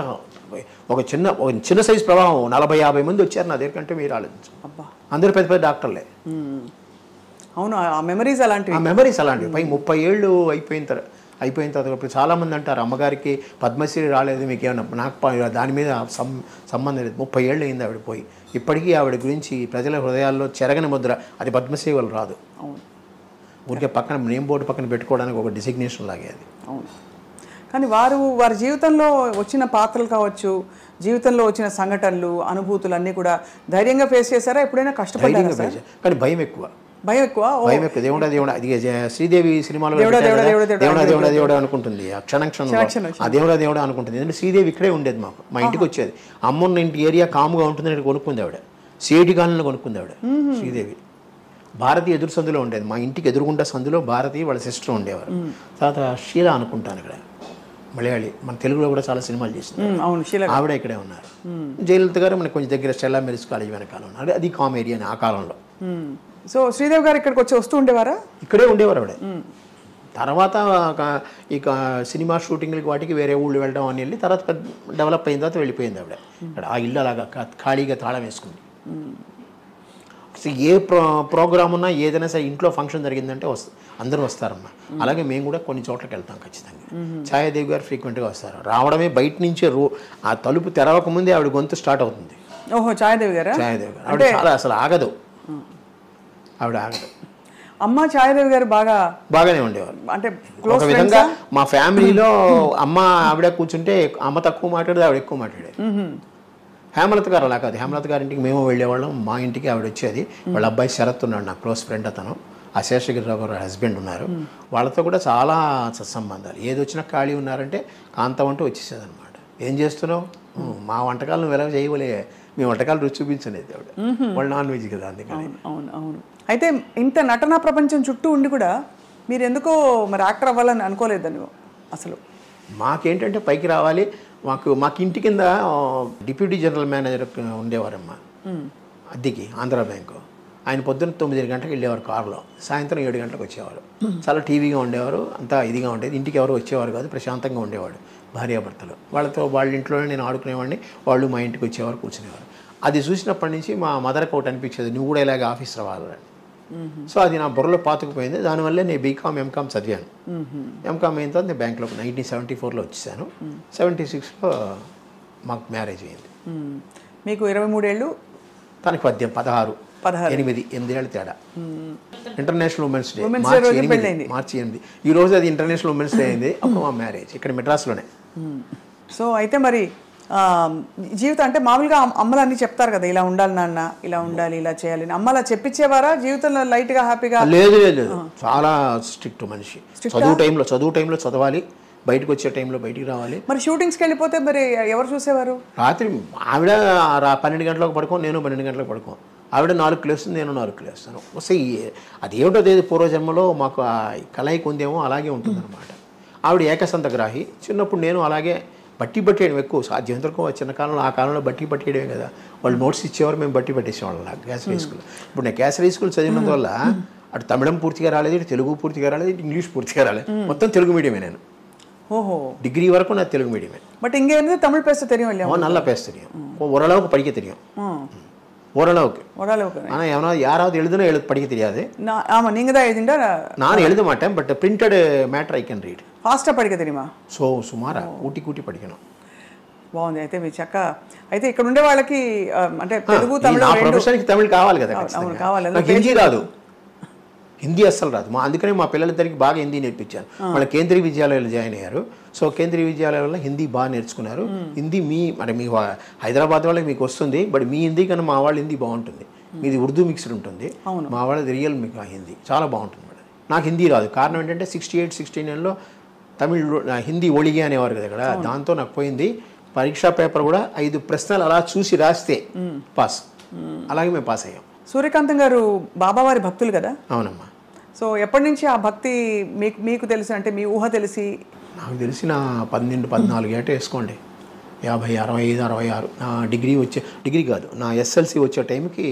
ఒక చిన్న సైజు ప్రభావం. 40-50 మంది వచ్చారు నా దగ్గర కంటే, మీరు ఆలోచించు. అందరూ పెద్ద డాక్టర్లే. అవును, ఆ మెమరీస్ అలాంటివి. పై 30 ఏళ్ళు అయిపోయిన తర్వాత ఇప్పుడు చాలామంది అంటారు అమ్మగారికి పద్మశ్రీ రాలేదు మీకు ఏమన్నా. నాకు దాని మీద సంబంధం లేదు. 30 ఏళ్ళు అయింది ఆవిడ పోయి. ఇప్పటికీ ఆవిడ గురించి ప్రజల హృదయాల్లో చెరగని ముద్ర. అది పద్మశ్రీ వాళ్ళు రాదు, ఊరికే పక్కన నేమ్ బోర్డు పక్కన పెట్టుకోవడానికి ఒక డిసిగ్నేషన్ లాగే అది. అవును, కానీ వారి జీవితంలో వచ్చిన పాత్రలు కావచ్చు, జీవితంలో వచ్చిన సంఘటనలు, అనుభూతులు అన్నీ కూడా ధైర్యంగా ఫేస్ చేశారా? ఎప్పుడైనా కష్టపడ్డారా? కానీ భయం ఎక్కువ. దేవుడా అది శ్రీదేవి సినిమాలో దేవుడా అనుకుంటుంది, ఆ క్షణం ఆ దేవుడా అనుకుంటుంది. ఎందుకంటే శ్రీదేవి ఇక్కడే ఉండేది, మా ఇంటికి వచ్చేది. అమ్మన్న ఇంటి ఏరియా కాముగా ఉంటుందని కొనుక్కుంది ఆవిడ. సేటి గాలిలో కొనుక్కుంది ఆవిడ శ్రీదేవి. భారతి ఎదురు సందులో ఉండేది, మా ఇంటికి ఎదురుగుండా సందులో భారతి వాళ్ళ సిస్టర్ ఉండేవారు. తర్వాత షీలా అనుకుంటాను ఇక్కడ. మలయాళి, మన తెలుగులో కూడా చాలా సినిమాలు చేసింది. అవును, శీల ఆవిడ ఇక్కడే ఉన్నారు. జయలలిత గారు మనకు కొంచెం దగ్గర స్టెల్లా మెరిస్ కాలేజ్ వెనకాల ఉన్నారు. అది కామెడీ అని ఆ కాలంలో. సో శ్రీదేవి గారు ఇక్కడికి వస్తూ ఉండేవారా? ఇక్కడే ఉండేవారు ఆవిడ. తర్వాత ఇక సినిమా షూటింగ్లకి వాటికి వేరే ఊళ్ళు వెళ్ళడం అని వెళ్ళి తర్వాత డెవలప్ అయిన తర్వాత వెళ్ళిపోయింది ఆవిడ. ఇక్కడ ఆ ఇల్లు అలాగా ఖాళీగా తాళం వేసుకుంది. ఏ ప్రోగ్రామ్ ఉన్నా ఏదైనా సరే ఇంట్లో ఫంక్షన్ జరిగిందంటే అందరూ వస్తారమ్మా. అలాగే మేము కూడా కొన్ని చోట్లకి వెళ్తాం ఖచ్చితంగా. ఛాయాదేవి గారు ఫ్రీక్వెంట్గా వస్తారు. రావడమే బయట నుంచే ఆ తలుపు తెరవక ముందే ఆవిడ గొంతు స్టార్ట్ అవుతుంది. ఓహో, ఛాయాదేవి గారు. ఛాయాదేవి గారు ఆవిడ చాలా అసలు ఆగదు. ఆవిడ ఆగదు. అమ్మ ఛాయాదేవి గారు బాగానే ఉండేవారు. అంటే ఒక విధంగా మా ఫ్యామిలీలో అమ్మ ఆవిడ కూర్చుంటే అమ్మ తక్కువ మాట్లాడేది, ఆవిడ ఎక్కువ మాట్లాడేది. హేమలత గారు అలా కాదు. హేమలత గారింటికి మేము వెళ్ళేవాళ్ళం. మా ఇంటికి ఆవిడ వచ్చేది. వాళ్ళ అబ్బాయి శరత్ ఉన్నాడు, నా క్లోజ్ ఫ్రెండ్. అతను శేషగిరిరావు గారు హస్బెండ్ ఉన్నారు. వాళ్ళతో కూడా చాలా సత్సంబంధాలు. ఏది వచ్చినా ఖాళీ ఉన్నారంటే కాంతం అంటూ వచ్చేసేది అనమాట. ఏం చేస్తున్నావు, మా వంటకాలు నువ్వు ఎలా చేయవలే, మీ వంటకాలు రుచి చూపించలేదు ఆవిడ. వాళ్ళు నాన్ వెజ్ కదా, అందుకని. అవును అవును. అయితే ఇంత నటనా ప్రపంచం చుట్టూ ఉండి కూడా మీరు ఎందుకో మరి యాక్టర్ అవ్వాలని అనుకోలేదని అసలు? మాకేంటంటే పైకి రావాలి. మాకు ఇంటి కింద డిప్యూటీ జనరల్ మేనేజర్ ఉండేవారమ్మా అద్దెకి, ఆంధ్ర బ్యాంకు. ఆయన పొద్దున్న 9 గంటలకు వెళ్ళేవారు కారులో, సాయంత్రం 7 గంటలకు వచ్చేవారు. చాలా టీవీగా ఉండేవారు, అంతా ఇదిగా ఉండేది. ఇంటికి ఎవరు వచ్చేవారు కాదు, ప్రశాంతంగా ఉండేవాడు. భార్యాభర్తలు వాళ్ళ ఇంట్లోనే నేను ఆడుకునేవాడిని, వాళ్ళు మా ఇంటికి వచ్చేవారు, కూర్చునేవారు. అది చూసినప్పటి నుంచి మా మదర్కి ఒకటి అనిపించేది, నువ్వు కూడా ఇలాగే ఆఫీస్ రావాలని. సో అది నా బుర్రలో పాతుకుపోయింది. దానివల్లే నేను బీకామ్ ఎంకామ్ చదివాను. ఎంకామ్ అయిన తర్వాత నేను బ్యాంక్లో 1974లో వచ్చేసాను. 76లో మాకు మ్యారేజ్ అయింది. మీకు 23 ఏళ్ళు, తనకి 16, 8 ఏళ్ళ తేడా. ఇంటర్నేషనల్ ఉమెన్స్ డే మార్చి 8. ఈ రోజు అది ఇంటర్నేషనల్ ఉమెన్స్ డే అయింది. అప్పుడు మా మ్యారేజ్ ఇక్కడ మెడ్రాస్లోనే. సో అయితే మరి జీవితం అంటే మామూలుగా అమ్మలు అన్నీ చెప్తారు కదా, ఇలా ఉండాలి నాన్న, ఇలా ఉండాలి, ఇలా చేయాలి. అమ్మ అలా చెప్పించేవారా జీవితంలో లైట్గా హ్యాపీగా? లేదు, చాలా స్ట్రిక్ట్ మనిషి. చదువు టైంలో చదవాలి, బయటకు వచ్చే టైంలో బయటికి రావాలి. మరి షూటింగ్స్కి వెళ్ళిపోతే మరి ఎవరు చూసేవారు? రాత్రి ఆవిడ 12 గంటలకు పడుకో, నేను 12 గంటలకు పడుకో. ఆవిడ 4 లేస్తుంది, నేను 4 లేస్తాను. వస్తే అదేమిటో తెలియదు, పూర్వజన్మలో మాకు ఆ కలయిక ఉందేమో, అలాగే ఉంటుందన్నమాట. ఆవిడ ఏకసంతగ్రాహి. చిన్నప్పుడు నేను అలాగే బట్టి పట్టేయడం ఎక్కువ, సాధ్యంతరకు చిన్న కాలంలో, ఆ కాలంలో బట్టి పట్టేయడమే కదా. వాళ్ళు నోట్స్ ఇచ్చేవారు, మేము బట్టి పట్టేసేవాళ్ళం కేసరీ స్కూల్. ఇప్పుడు నేను కేసరీ స్కూల్ చదివినందువల్ల అటు తమిళం పూర్తిగా రాలేదు, ఇటు తెలుగు పూర్తిగా రాలేదు, ఇటు ఇంగ్లీష్ పూర్తిగా రాలేదు. మొత్తం తెలుగు మీడియమే నేను. ఓహో, డిగ్రీ వరకు నాకు తెలుగు మీడియమే. బట్ ఇంకే தமிழ் பேச தெரியும் இல்லையா? நல்லா பேச தெரியும், ஓரளவுக்கு படிக்க தெரியும். ஓரளவுக்கு. ஆனால் எவனா யாராவது எழுதுனா படிக்க தெரியாது. ஆமாம், நீங்கள் தான் எழுதிண்டா? நான் எழுத மாட்டேன், but printed matter I can read. ఫాస్ట్గా படிக்க தெரியுமா? సో సుమారా కూటి படிக்கணும். బాగుంది. అయితే మీ చక్క అయితే ఇక్కడ ఉండే వాళ్ళకి అంటే తెలుగు తమిళ ప్రొఫెషన్కి తమిళ్ కావాలి కదా. కావాలి. నాకు హిందీ రాదు, హిందీ అస్సలు రాదు. అందుకనే మా పిల్లలిద్దరికి బాగా హిందీ నేర్పించాను. వాళ్ళ కేంద్రీయ విద్యాలయాలు జాయిన్ అయ్యారు. సో కేంద్రీయ విద్యాలయాల్లో హిందీ బాగా నేర్చుకున్నారు. హిందీ అంటే మీ హైదరాబాద్ వాళ్ళకి మీకు వస్తుంది, బట్ మీ హిందీ కన్నా మా వాళ్ళ హిందీ బాగుంటుంది. మీది ఉర్దూ మిక్స్డ్ ఉంటుంది, మా వాళ్ళది రియల్ మీకు హిందీ చాలా బాగుంటుంది మేడం. నాకు హిందీ రాదు. కారణం ఏంటంటే 68, 69లో తమిళ్ హిందీ ఒళిగే అనేవారు కదా ఇక్కడ, దాంతో నాకు పోయింది. పరీక్షా పేపర్ కూడా 5 ప్రశ్నలు అలా చూసి రాస్తే పాస్. అలాగే మేము పాస్ అయ్యాం. సూర్యకాంతం గారు బాబావారి భక్తులు కదా? అవునమ్మా. సో ఎప్పటి నుంచి ఆ భక్తి మీకు తెలిసి, అంటే మీ ఊహ తెలిసి? నాకు తెలిసిన 12, 14 ఏట వేసుకోండి. 50, 65, 66 నా డిగ్రీ కాదు, నా ఎస్ఎల్సి వచ్చే టైంకి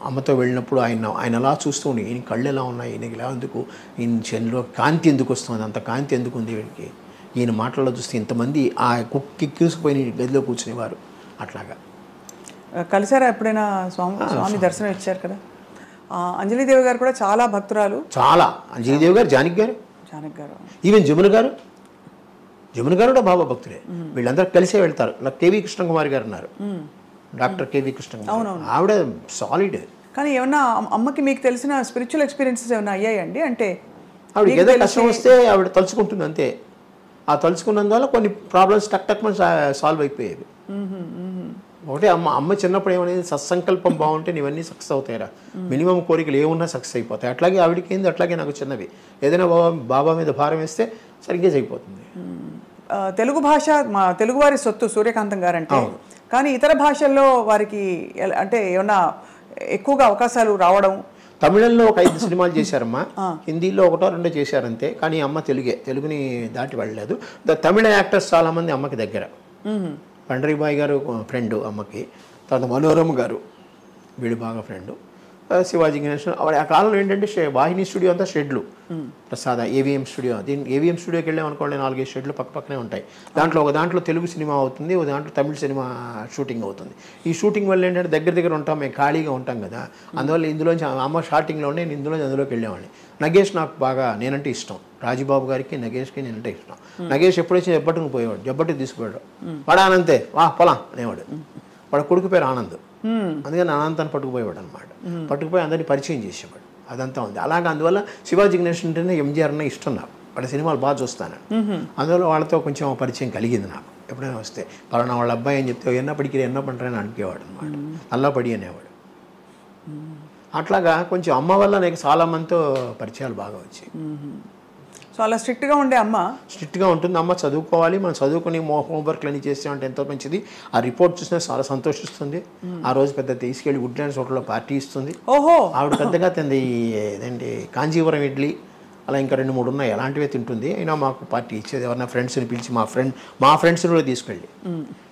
అమ్మతో వెళ్ళినప్పుడు ఆయన అలా చూస్తూ ఉండి, ఈయన కళ్ళు ఎలా ఉన్నాయి, ఈయనకి ఎలా ఎందుకు, ఈయన చెన్లో కాంతి ఎందుకు వస్తుంది, అంత కాంతి ఎందుకు ఉంది వీడికి, ఈయన మాటల్లో చూస్తే ఇంతమంది ఆ కుక్కి కూసుకుపోయిన గదిలో కూర్చునేవారు. అట్లాగా కలిసారా ఎప్పుడైనా? స్వామి దర్శనం ఇచ్చారు కదా. అంజలిదేవి గారు కూడా చాలా భక్తురాలు. చాలా. అంజలిదేవి గారు, జానకి గారు, ఈవెన్ జమున గారు కూడా బాబా భక్తులే. వీళ్ళందరూ కలిసే వెళ్తారు. నాకు కేవీ కృష్ణకుమారి గారు ఉన్నారు, డాక్టర్ కేవీ కృష్ణకుమారి. ఆవిడ సాలిడ్. కానీ ఏమన్నా అమ్మకి మీకు తెలిసిన స్పిరిచువల్ ఎక్స్పీరియన్సెస్ ఏమైనా అయ్యాయండి? అంటే ఆవిడ ఏదో కష్టం వస్తే ఆవిడ తలుచుకుంటుంది అంతే. ఆ తలుచుకున్నందువల్ల కొన్ని ప్రాబ్లమ్స్ టక్ సాల్వ్ అయిపోయేవి. ఒకటే అమ్మ చిన్నప్పుడు ఏమనేది, సత్సంకల్పం బాగుంటే ఇవన్నీ సక్సెస్ అవుతాయిరా, మినిమం కోరికలు ఏమున్నా సక్సెస్ అయిపోతాయి. అట్లాగే ఆవిడకి ఏంది, అట్లాగే నాకు చిన్నవి. ఏదైనా బాబా మీద భారం వేస్తే సరిగ్గా అయిపోతుంది. తెలుగు భాష మా తెలుగువారి సొత్తు సూర్యకాంతం గారు అంటే. కానీ ఇతర భాషల్లో వారికి అంటే ఏమన్నా ఎక్కువగా అవకాశాలు రావడం? తమిళంలో ఒక 5 సినిమాలు చేశారమ్మా, హిందీలో 1-2 చేశారంతే. కానీ అమ్మ తెలుగుని దాటి వెళ్ళలేదు. తమిళ యాక్టర్స్ చాలామంది అమ్మకి దగ్గర. పండరీబాయ్ గారు ఫ్రెండ్ అమ్మకి, తర్వాత మనోరమ గారు వీడు బాగా ఫ్రెండు, శివాజీ గణేశన్. ఆ కాలంలో ఏంటంటే వాహిని స్టూడియో అంతా షెడ్లు, ప్రసాద ఏవిఎం స్టూడియో. ఏవిఎం స్టూడియోకి వెళ్ళామనుకోండి 4-5 షెడ్లు పక్కనే ఉంటాయి. దాంట్లో తెలుగు సినిమా అవుతుంది, ఒక దాంట్లో తమిళ సినిమా షూటింగ్ అవుతుంది. ఈ షూటింగ్ వల్ల ఏంటంటే దగ్గర ఉంటాం, మేము ఖాళీగా ఉంటాం కదా. అందువల్ల ఇందులోంచి అమ్మ స్టార్టింగ్లోనే నేను అందులోకి వెళ్ళేవాడిని. నగేష్ నాకు బాగా నేనంటే ఇష్టం, రాజుబాబు గారికి నగేష్కి నేనంటే ఇష్టం. నగేష్ ఎప్పుడొచ్చి జబ్బట్టుకు పోయేవాడు, జబ్బట్టుకు తీసుకుపోయాడు. వాడు ఆనంతే వా పొలం అనేవాడు. వాడు కొడుకు పేరు ఆనంద్, అందుకని అనంతాన్ని పట్టుకుపోయేవాడు అనమాట. పట్టుకుపోయి అందరినీ పరిచయం చేసేవాడు. అదంతా ఉంది. అలాగే అందువల్ల శివాజీ గణేశన్ అంటేనే ఎంజీఆర్ అన్న ఇష్టం నాకు. వాళ్ళ సినిమాలు బాగా చూస్తాను. అందువల్ల వాళ్ళతో కొంచెం పరిచయం కలిగింది నాకు. ఎప్పుడైనా వస్తే పలానా వాళ్ళ అబ్బాయి అని చెప్తే ఎన్నప్పటికీ పంటారని అడిగేవాడు అనమాట. నల్లపడి అనేవాడు. అట్లాగా కొంచెం అమ్మ వల్ల నాకు చాలా మందితో పరిచయాలు బాగా వచ్చాయి. సో అలా స్ట్రిక్ట్గా ఉండే అమ్మ? స్ట్రిక్ట్గా ఉంటుంది. అమ్మ చదువుకోవాలి, మనం చదువుకుని హోంవర్క్లు అన్నీ చేసామంటే ఎంతో మంచిది. ఆ రిపోర్ట్ చూసినా చాలా సంతోషిస్తుంది. ఆ రోజు పెద్ద తీసుకెళ్ళి వుడ్లాండ్స్ హోటల్లో పార్టీ ఇస్తుంది. ఓహో, ఆవిడ పెద్దగా తింది ఏదండి కాంజీవరం ఇడ్లీ, అలా ఇంకా 2-3 ఉన్నాయి, అలాంటివే తింటుంది. అయినా మాకు పార్టీ ఇచ్చేది. ఎవరైనా ఫ్రెండ్స్ని పిలిచి మా ఫ్రెండ్స్ని కూడా తీసుకెళ్ళి,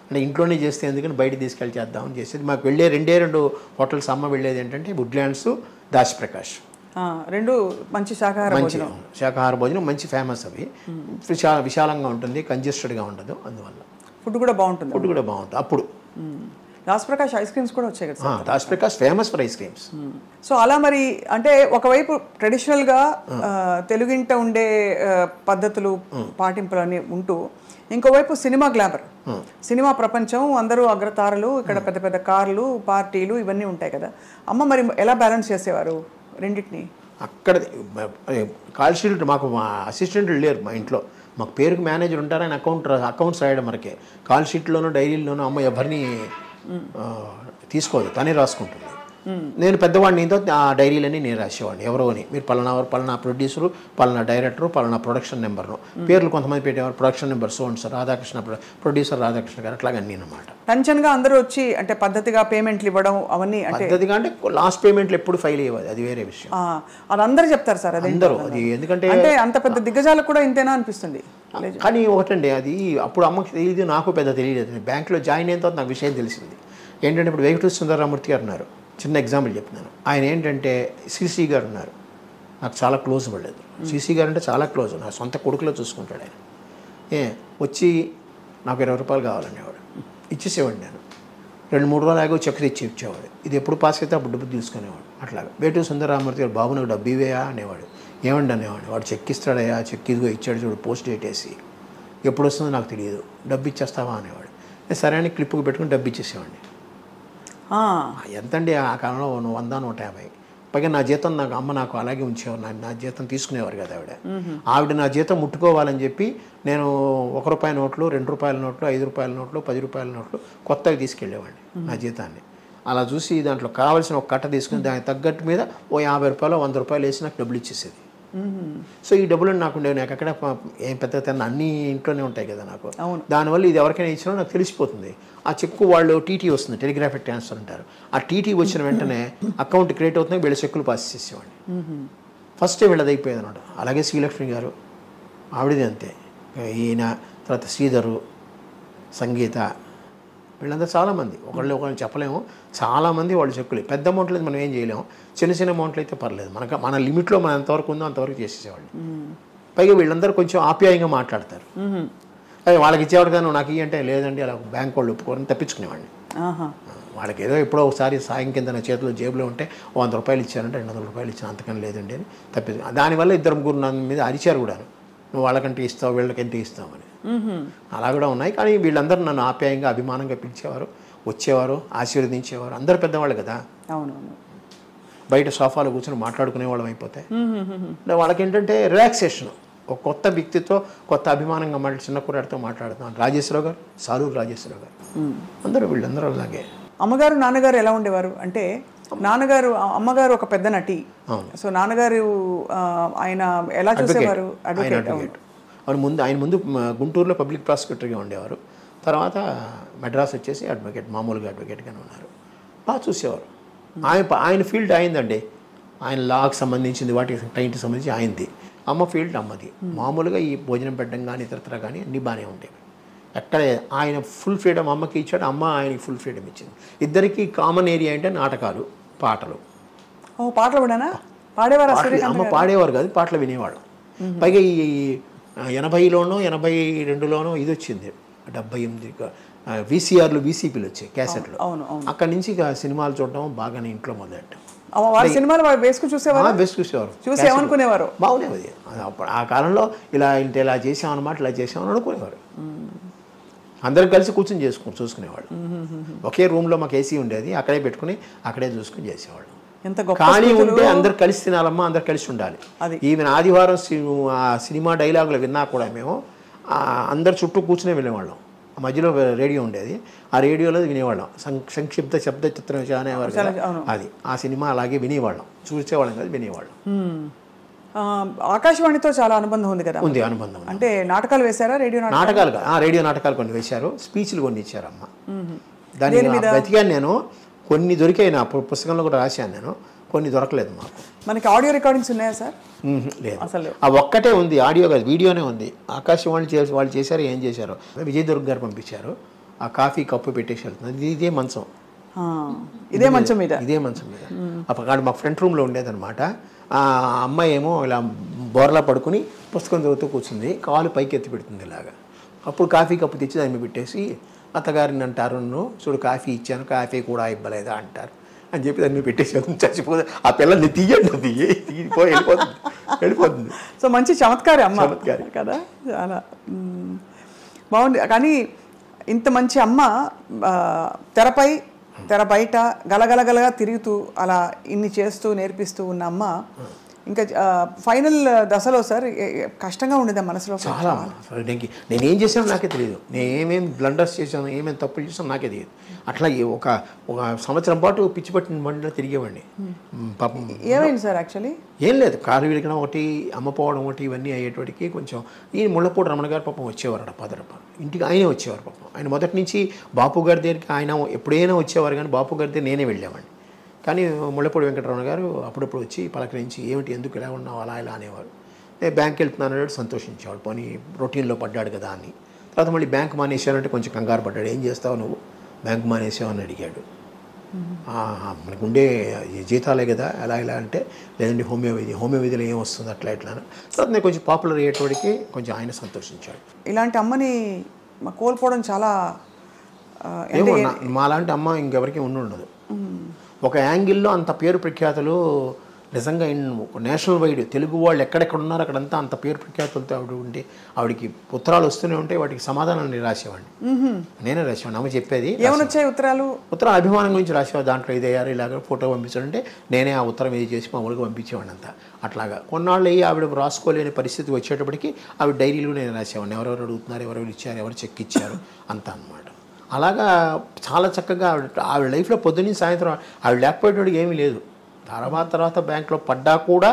అంటే ఇంట్లోనే చేస్తే ఎందుకని బయట తీసుకెళ్ళి చేద్దామని చేసేది. మాకు వెళ్ళే 2 హోటల్స్ అమ్మ వెళ్ళేది ఏంటంటే వుడ్లాండ్స్, దాస్ ప్రకాష్. 2 మంచి శాకాహార భోజనం మంచి ఫేమస్. అవి విశాలంగా ఉంటుంది, కంజెస్టెడ్గా ఉండదు. అందువల్ల ఫుడ్ కూడా బాగుంటుంది. అప్పుడు దాస్ ప్రకాష్ ఐస్ క్రీమ్స్ కూడా వచ్చాయి కదా. Das Prakash famous for ice creams. So అలా మరి అంటే ఒకవైపు ట్రెడిషనల్గా తెలుగింట ఉండే పద్ధతులు పాటింపులు అని ఉంటూ, ఇంకోవైపు సినిమా గ్లామర్, సినిమా ప్రపంచం, అందరూ అగ్రతారలు, ఇక్కడ పెద్ద పెద్ద కార్లు, పార్టీలు ఇవన్నీ ఉంటాయి కదా. అమ్మ మరి ఎలా బ్యాలెన్స్ చేసేవారు రెండింటిని? అక్కడ కాల్ షీట్ మాకు మా అసిస్టెంట్లు లేరు మా ఇంట్లో. మాకు పేరుకి మేనేజర్ ఉంటారని అకౌంట్స్ రాయడం వరకే. కాల్ షీట్లోనూ డైరీలోనూ అమ్మ ఎవరిని తీసుకోదు, తనే రాసుకుంటుంది. నేను పెద్దవాడిని, ఆ డైరీలన్నీ నేను రాసేవాడిని. ఎవరో అని, మీరు పలానా ప్రొడ్యూసరు, పలానా డైరెక్టరు, పలానా ప్రొడక్షన్ నెంబర్ను పేర్లు కొంతమంది పెట్టేవారు. Production number sir Radhakrishna, producer Radhakrishna గారు, అట్లాగే అన్నీ అనమాట. టెన్షన్గా అందరూ వచ్చి అంటే పద్ధతిగా పేమెంట్లు ఇవ్వడం అవన్నీ. పద్ధతిగా అంటే లాస్ట్ పేమెంట్లు ఎప్పుడు ఫైల్ అయ్యేది, అది వేరే విషయం. అది అందరూ చెప్తారు సార్, అది అందరూ. అది ఎందుకంటే అంటే అంత పెద్ద దిగ్గజాలకు కూడా ఇంతేనా అనిపిస్తుంది. కానీ ఒకటండి, అది అప్పుడు అమ్మకి తెలియదు, నాకు పెద్ద తెలియలేదు. బ్యాంకులో జాయిన్ అయిన తర్వాత నాకు విషయం తెలిసింది. ఏంటంటే ఇప్పుడు వెంకటేశ్వర సుందరరామూర్తి గారు ఉన్నారు, చిన్న ఎగ్జాంపుల్ చెప్తున్నాను. ఆయన ఏంటంటే సిసి గారు ఉన్నారు, నాకు చాలా క్లోజ్ పడలేదు. సిసి గారు అంటే చాలా క్లోజ్, నా సొంత కొడుకులో చూసుకుంటాడు ఆయన. వచ్చి నాకు 20 రూపాయలు కావాలనేవాడు, ఇచ్చేసేవాడు. నేను 2-3 రోజులు ఆగో చెక్ తెచ్చి ఇచ్చేవాడు. ఇది ఎప్పుడు పాస్ అయితే అప్పుడు డబ్బు తీసుకునేవాడు. అట్లాగా వేటూరు సుందరరామూర్తి గారు, బాబు నాకు డబ్బు ఇవేయా అనేవాడు. ఏమండి అనేవాడు. వాడు చెక్ ఇస్తాడయ్యా, చెక్ ఇదిగో ఇచ్చాడు చూడు, పోస్ట్ డేట్ వేసి, ఎప్పుడు వస్తుందో నాకు తెలియదు, డబ్బు ఇచ్చేస్తావా అనేవాడు. సరే అని క్లిప్కి పెట్టుకుని డబ్బు ఇచ్చేసేవాడిని. ఎంతండి ఆ కాలంలో 100-150. పైగా నా జీతం నాకు అలాగే ఉంచేవారు. నా జీతం తీసుకునేవారు కదా ఆవిడ నా జీతం ముట్టుకోవాలని చెప్పి నేను ₹1 నోట్లు, ₹2 నోట్లు, ₹5 నోట్లు, ₹10 నోట్లు కొత్తగా తీసుకెళ్ళేవాడిని నా జీతాన్ని. అలా చూసి దాంట్లో కావాల్సిన ఒక కట్ట తీసుకుని దానికి తగ్గట్టు మీద ఓ ₹50, ₹100 వేసి నాకు డబ్బులు ఇచ్చేసేది. సో ఈ డబ్బులు నాకు ఉండేవి. నాకు అక్కడ ఏం పెద్ద తిన్న అన్ని ఇంట్లోనే ఉంటాయి కదా నాకు. దానివల్ల ఇది ఎవరికైనా ఇచ్చినా నాకు తెలిసిపోతుంది. ఆ చెక్కు వాళ్ళు టీటీ వస్తుంది, టెలిగ్రాఫిక్ ట్రాన్స్ఫర్ అంటారు. ఆ టీటీ వచ్చిన వెంటనే అకౌంట్ క్రియేట్ అవుతుంది, వీళ్ళ చెక్కులు పాస్ చేసేవాడిని. ఫస్ట్ వీళ్ళది అయిపోయేది అనమాట. అలాగే శ్రీలక్ష్మి గారు, ఆవిడది అంతే. ఈయన తర్వాత శ్రీధరు, సంగీత, వీళ్ళందరూ చాలామంది, ఒకళ్ళని చెప్పలేము, చాలామంది వాళ్ళు చెక్కులు. పెద్ద అమౌంట్లు అయితే మనం ఏం చేయలేము, చిన్న అమౌంట్లు అయితే పర్లేదు, మన లిమిట్లో మనం ఎంతవరకు ఉందో అంతవరకు చేసేసేవాళ్ళు. పైగా వీళ్ళందరూ కొంచెం ఆప్యాయంగా మాట్లాడతారు. అదే వాళ్ళకి ఇచ్చేవాడు కానీ నాకు ఇవి అంటే లేదండి, అలా బ్యాంక్ వాళ్ళు ఒప్పుకోరని తప్పించుకునేవాడిని. వాళ్ళకి ఏదో ఎప్పుడో ఒకసారి సాయం కింద నా చేతిలో జేబులో ఉంటే ₹100 ఇచ్చారంటే ₹200 ఇచ్చాను, అంతకని లేదండి అని తప్పించు. దానివల్ల 2-3 నా మీద అరిచారు కూడా, నువ్వు వాళ్ళకంటే ఇస్తావు, వీళ్ళకంటే ఇస్తామని. అలా కూడా ఉన్నాయి. కానీ వీళ్ళందరూ నన్ను ఆప్యాయంగా అభిమానంగా పిలిచేవారు, వచ్చేవారు, ఆశీర్వదించేవారు. అందరు పెద్దవాళ్ళు కదా. అవునవును. బయట సోఫాలో కూర్చొని మాట్లాడుకునే వాళ్ళం అయిపోతే వాళ్ళకి ఏంటంటే రిలాక్సేషన్. ఒక కొత్త వ్యక్తితో కొత్త అభిమానంగా చిన్న కుర్రాడితో మాట్లాడుతున్నాను. రాజేశ్వరరావు గారు, సాలూరు రాజేశ్వరరావు గారు, వీళ్ళందరూ అలాగే. అమ్మగారు నాన్నగారు ఎలా ఉండేవారు అంటే, అమ్మగారు ఒక పెద్ద నటి. సో నాన్నగారు ఆయన ఎలా చూసేవారు? అడ్వకేట్. ఆయన ముందు గుంటూరులో పబ్లిక్ ప్రాసిక్యూటర్గా ఉండేవారు. తర్వాత మెడ్రాస్ వచ్చేసి మామూలుగా అడ్వకేట్గానే ఉన్నారు. బాగా చూసేవారు. ఆయన ఫీల్డ్ అయిందండి. ఆయన లాకి సంబంధించింది వాటికి టైంకి సంబంధించి ఆయనది. అమ్మ ఫీల్డ్ అమ్మది. మామూలుగా ఈ భోజనం పెట్టడం కానీ ఇతరత్ర కానీ అన్నీ బాగానే ఉండేవి. ఎక్కడ ఆయన ఫుల్ ఫ్రీడమ్ అమ్మకి ఇచ్చాడు, అమ్మ ఆయనకి ఫుల్ ఫ్రీడమ్ ఇచ్చింది. ఇద్దరికి కామన్ ఏరియా అంటే నాటకాలు, పాటలు. పాటలు కూడానా పాడేవారు? అమ్మ పాడేవారు కాదు, పాటలు వినేవాడు. పైగా ఈ 80లోనో 82లోనో ఇది వచ్చింది, 78 VCRలు VCPలు వచ్చాయి, క్యాసెట్లు. అక్కడి నుంచి ఇక సినిమాలు చూడడం బాగానే ఇంట్లో మొదలెట్టాం. సినిమాలు వేసుకుని చూసేవారు, చూసి ఏమనుకునేవారు? బాగునేది. అప్పుడు ఆ కాలంలో ఇలా ఇంటే ఇలా చేసామన్నమాట, ఇలా చేసామని అనుకునేవారు. అందరం కలిసి కూర్చొని చూసుకునేవాళ్ళు. ఒకే రూమ్లో మాకు AC ఉండేది, అక్కడే పెట్టుకుని అక్కడే చూసుకుని చేసేవాళ్ళు. ఖాళీ ఉంటే అందరు కలిసి తినాలమ్మా, అందరు కలిసి ఉండాలి. ఈవెన్ ఆదివారం సినిమా డైలాగులు విన్నా కూడా మేము అందరు చుట్టూ కూర్చునే వెళ్ళేవాళ్ళం. మధ్యలో రేడియో ఉండేది, ఆ రేడియోలో వినేవాళ్ళం. సంక్షిప్త శబ్ద చిత్రం అనేవారు కదా, అది ఆ సినిమా అలాగే వినేవాళ్ళం. చూసేవాళ్ళం కాదు, వినేవాళ్ళం. ఆకాశవాణితో చాలా అనుబంధం ఉంది కదా? ఉంది, అనుబంధం. అంటే నాటకాలు వేశారా? రేడియో నాటకాలు? రేడియో నాటకాలు కొన్ని వేశారు, స్పీచ్లు కొన్ని ఇచ్చారమ్మ. దాని వెతికాను నేను, కొన్ని దొరికాయి. నా పుస్తకంలో కూడా రాశాను నేను, కొన్ని దొరకలేదు మాకు. మనకి ఆడియో రికార్డింగ్స్ ఉన్నాయా సార్? లేదు, అసలు ఆ ఒక్కటే ఉంది, ఆడియో కాదు, వీడియోనే ఉంది. ఆకాశవాణి వాళ్ళు చేశారు, ఏం చేశారు, విజయ్ దుర్గ్ గారు పంపించారు. ఆ కాఫీ కప్పు పెట్టేసి వెళ్తుంది. ఇదే మంచం, ఇదే మంచం మీద అప్పుడు మా ఫ్రంట్ రూమ్లో ఉండేదన్నమాట. ఆ అమ్మాయి ఏమో ఇలా బోర్లా పడుకుని పుస్తకం చదువుతూ కూర్చుంది, కాలు పైకి ఎత్తి పెడుతుంది ఇలాగా. అప్పుడు కాఫీ కప్పు తెచ్చి దాన్ని పెట్టేసి, అత్తగారిని అంటారు, నువ్వు చూడు కాఫీ ఇచ్చాను, కాఫీ కూడా ఇవ్వలేదా అంటారు అని చెప్పి దాన్ని పెట్టేసి చచ్చిపోతుంది. ఆ పిల్లల్ని తీగిపోయి వెళ్ళిపోతుంది. సో మంచి చమత్కారి అమ్మ, చమత్కారి కదా, చాలా బాగుంది. కానీ ఇంత మంచి అమ్మ తెర బయట గలగలగలగా తిరుగుతూ అలా ఇన్ని చేస్తూ నేర్పిస్తూ ఉన్న అమ్మ ఇంకా ఫైనల్ దశలో సార్ కష్టంగా ఉండేది మనసులో? చాలా. నేనేం చేశానో నాకే తెలియదు, నేను ఏమేమి బ్లండర్స్ చేశాను, ఏమేమి తప్పులు చేశాను నాకే తెలియదు. అట్లా ఒక సంవత్సరం పాటు పిచ్చి పట్టిన బండిలో తిరిగేవాడిని. పాపం ఏమైంది సార్? యాక్చువల్లీ ఏం లేదు, కారు విరిగడం ఒకటి, అమ్మపోవడం ఒకటి, ఇవన్నీ అయ్యేటోటికి కొంచెం ఈ ముళ్ళపూడి రమణ గారు పాపం వచ్చేవారు పదరప ఇంటికి, ఆయనే వచ్చేవారు పాపం. ఆయన మొదటి నుంచి బాపు గారి దగ్గరికి ఆయన ఎప్పుడైనా వచ్చేవారు, కానీ బాపు గారి దగ్గర నేనే వెళ్ళేవాడిని. కానీ ముళ్ళపూడి వెంకటరమణ గారు అప్పుడప్పుడు వచ్చి పలకరించి, ఏమిటి ఎందుకు ఇలా ఉన్నావు అలా ఇలా అనేవారు. నేను బ్యాంక్కి వెళ్తున్నాను సంతోషించేవాడు, పోనీ రొటీన్లో పడ్డాడు కదా అని. తర్వాత మళ్ళీ బ్యాంక్ మానేసానంటే కొంచెం కంగారు పడ్డాడు, ఏం చేస్తావు నువ్వు బ్యాంక్ మానేసావు అని అడిగాడు. మనకు ఉండే జీతాలే కదా ఎలా ఇలా అంటే, లేదండి హోమియోపతిలో ఏం వస్తుంది అట్లా ఇట్లా. తర్వాత నేను కొంచెం పాపులర్ అయ్యేటోడికి కొంచెం ఆయన సంతోషించాడు. ఇలాంటి అమ్మని కోల్పోవడం చాలా, ఏమో మాలాంటి అమ్మ ఇంకెవరికి ఉండదు. ఒక యాంగిల్లో అంత పేరు ప్రఖ్యాతులు నిజంగా నేషనల్ వైడ్ తెలుగు వాళ్ళు ఎక్కడెక్కడ ఉన్నారో అక్కడంతా అంత పేరు ప్రఖ్యాతులతో ఆవిడ ఉంటే, ఆవిడకి ఉత్తరాలు వస్తూనే ఉంటే వాటికి సమాధానాన్ని రాసేవాడిని, నేనే రాసేవాడిని. అమ్మ చెప్పేది ఏమొచ్చాయి ఉత్తరాలు? ఉత్తరం అభిమానం గురించి రాసేవాడు. దాంట్లో ఇదయ్యారు ఇలాగ ఫోటో పంపించాడంటే నేనే ఆ ఉత్తరం ఇది చేసి మామూలుగా పంపించేవాడిని అంతా. అట్లాగా కొన్నాళ్ళు ఆవిడ రాసుకోలేని పరిస్థితి వచ్చేటప్పటికి ఆవిడ డైరీలు నేను రాసేవాడిని, ఎవరెవరు అడుగుతున్నారు, ఎవరెవరు ఇచ్చారు, ఎవరు చెక్ ఇచ్చారు అంతా అన్నమాట. అలాగా చాలా చక్కగా ఆవిడ లైఫ్లో పొద్దున్నీ సాయంత్రం ఆవిడ లేకపోయేటోడికి ఏమీ లేదు. తర్వాత బ్యాంక్లో పడ్డా కూడా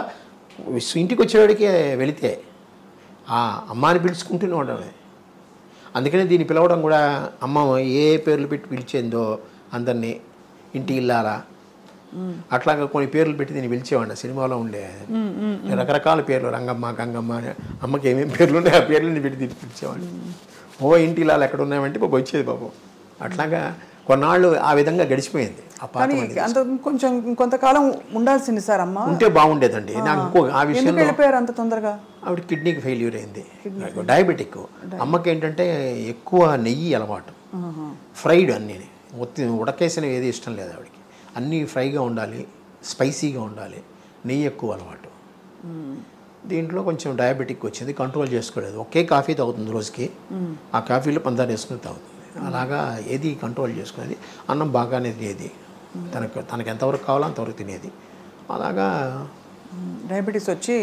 ఇంటికి వచ్చేవాడికి వెళితే ఆ అమ్మాని పిలుచుకుంటూనే ఉండడమే. అందుకనే దీన్ని పిలవడం కూడా అమ్మ ఏ పేర్లు పెట్టి పిలిచేందో అందరినీ, ఇంటి ఇల్లాలా అట్లాగా కొన్ని పేర్లు పెట్టి దీన్ని పిలిచేవాడిని. సినిమాలో ఉండే రకరకాల పేర్లు, రంగమ్మ, గంగమ్మ, అమ్మకి ఏమేమి పేర్లు ఉన్నాయో ఆ పేర్లని పెట్టి దీన్ని పిలిచేవాడిని. ఇంటి ఇల్లాలు ఎక్కడ ఉన్నాయంటే బాబు వచ్చేది బాబు. అట్లాగా కొన్నాళ్ళు ఆ విధంగా గడిచిపోయింది. అంత కొంచెం కొంతకాలం ఉండాల్సింది సార్ అమ్మ, ఉంటే బాగుండేదండి. నాకు ఇంకో ఆ విషయంలో వెళ్ళిపోయారు అంత తొందరగా. ఆవిడ కిడ్నీకి ఫెయిల్యూర్ అయింది, డయాబెటిక్. అమ్మకి ఏంటంటే ఎక్కువ నెయ్యి అలవాటు, ఫ్రైడ్ అన్నీ, ఉడకేసినవి ఏది ఇష్టం లేదు ఆవిడకి. అన్నీ ఫ్రైగా ఉండాలి, స్పైసీగా ఉండాలి, నెయ్యి ఎక్కువ అలవాటు. దీంట్లో కొంచెం డయాబెటిక్ వచ్చింది, కంట్రోల్ చేసుకోలేదు. ఒకే కాఫీ తాగుతుంది రోజుకి, ఆ కాఫీలో పందారు వేసుకుని తాగుతుంది. అలాగా ఏది కంట్రోల్ చేసుకునేది. అన్నం బాగానే తినేది, తనకు ఎంతవరకు కావాలో అంతవరకు తినేది. అలాగా డయాబెటీస్ వచ్చి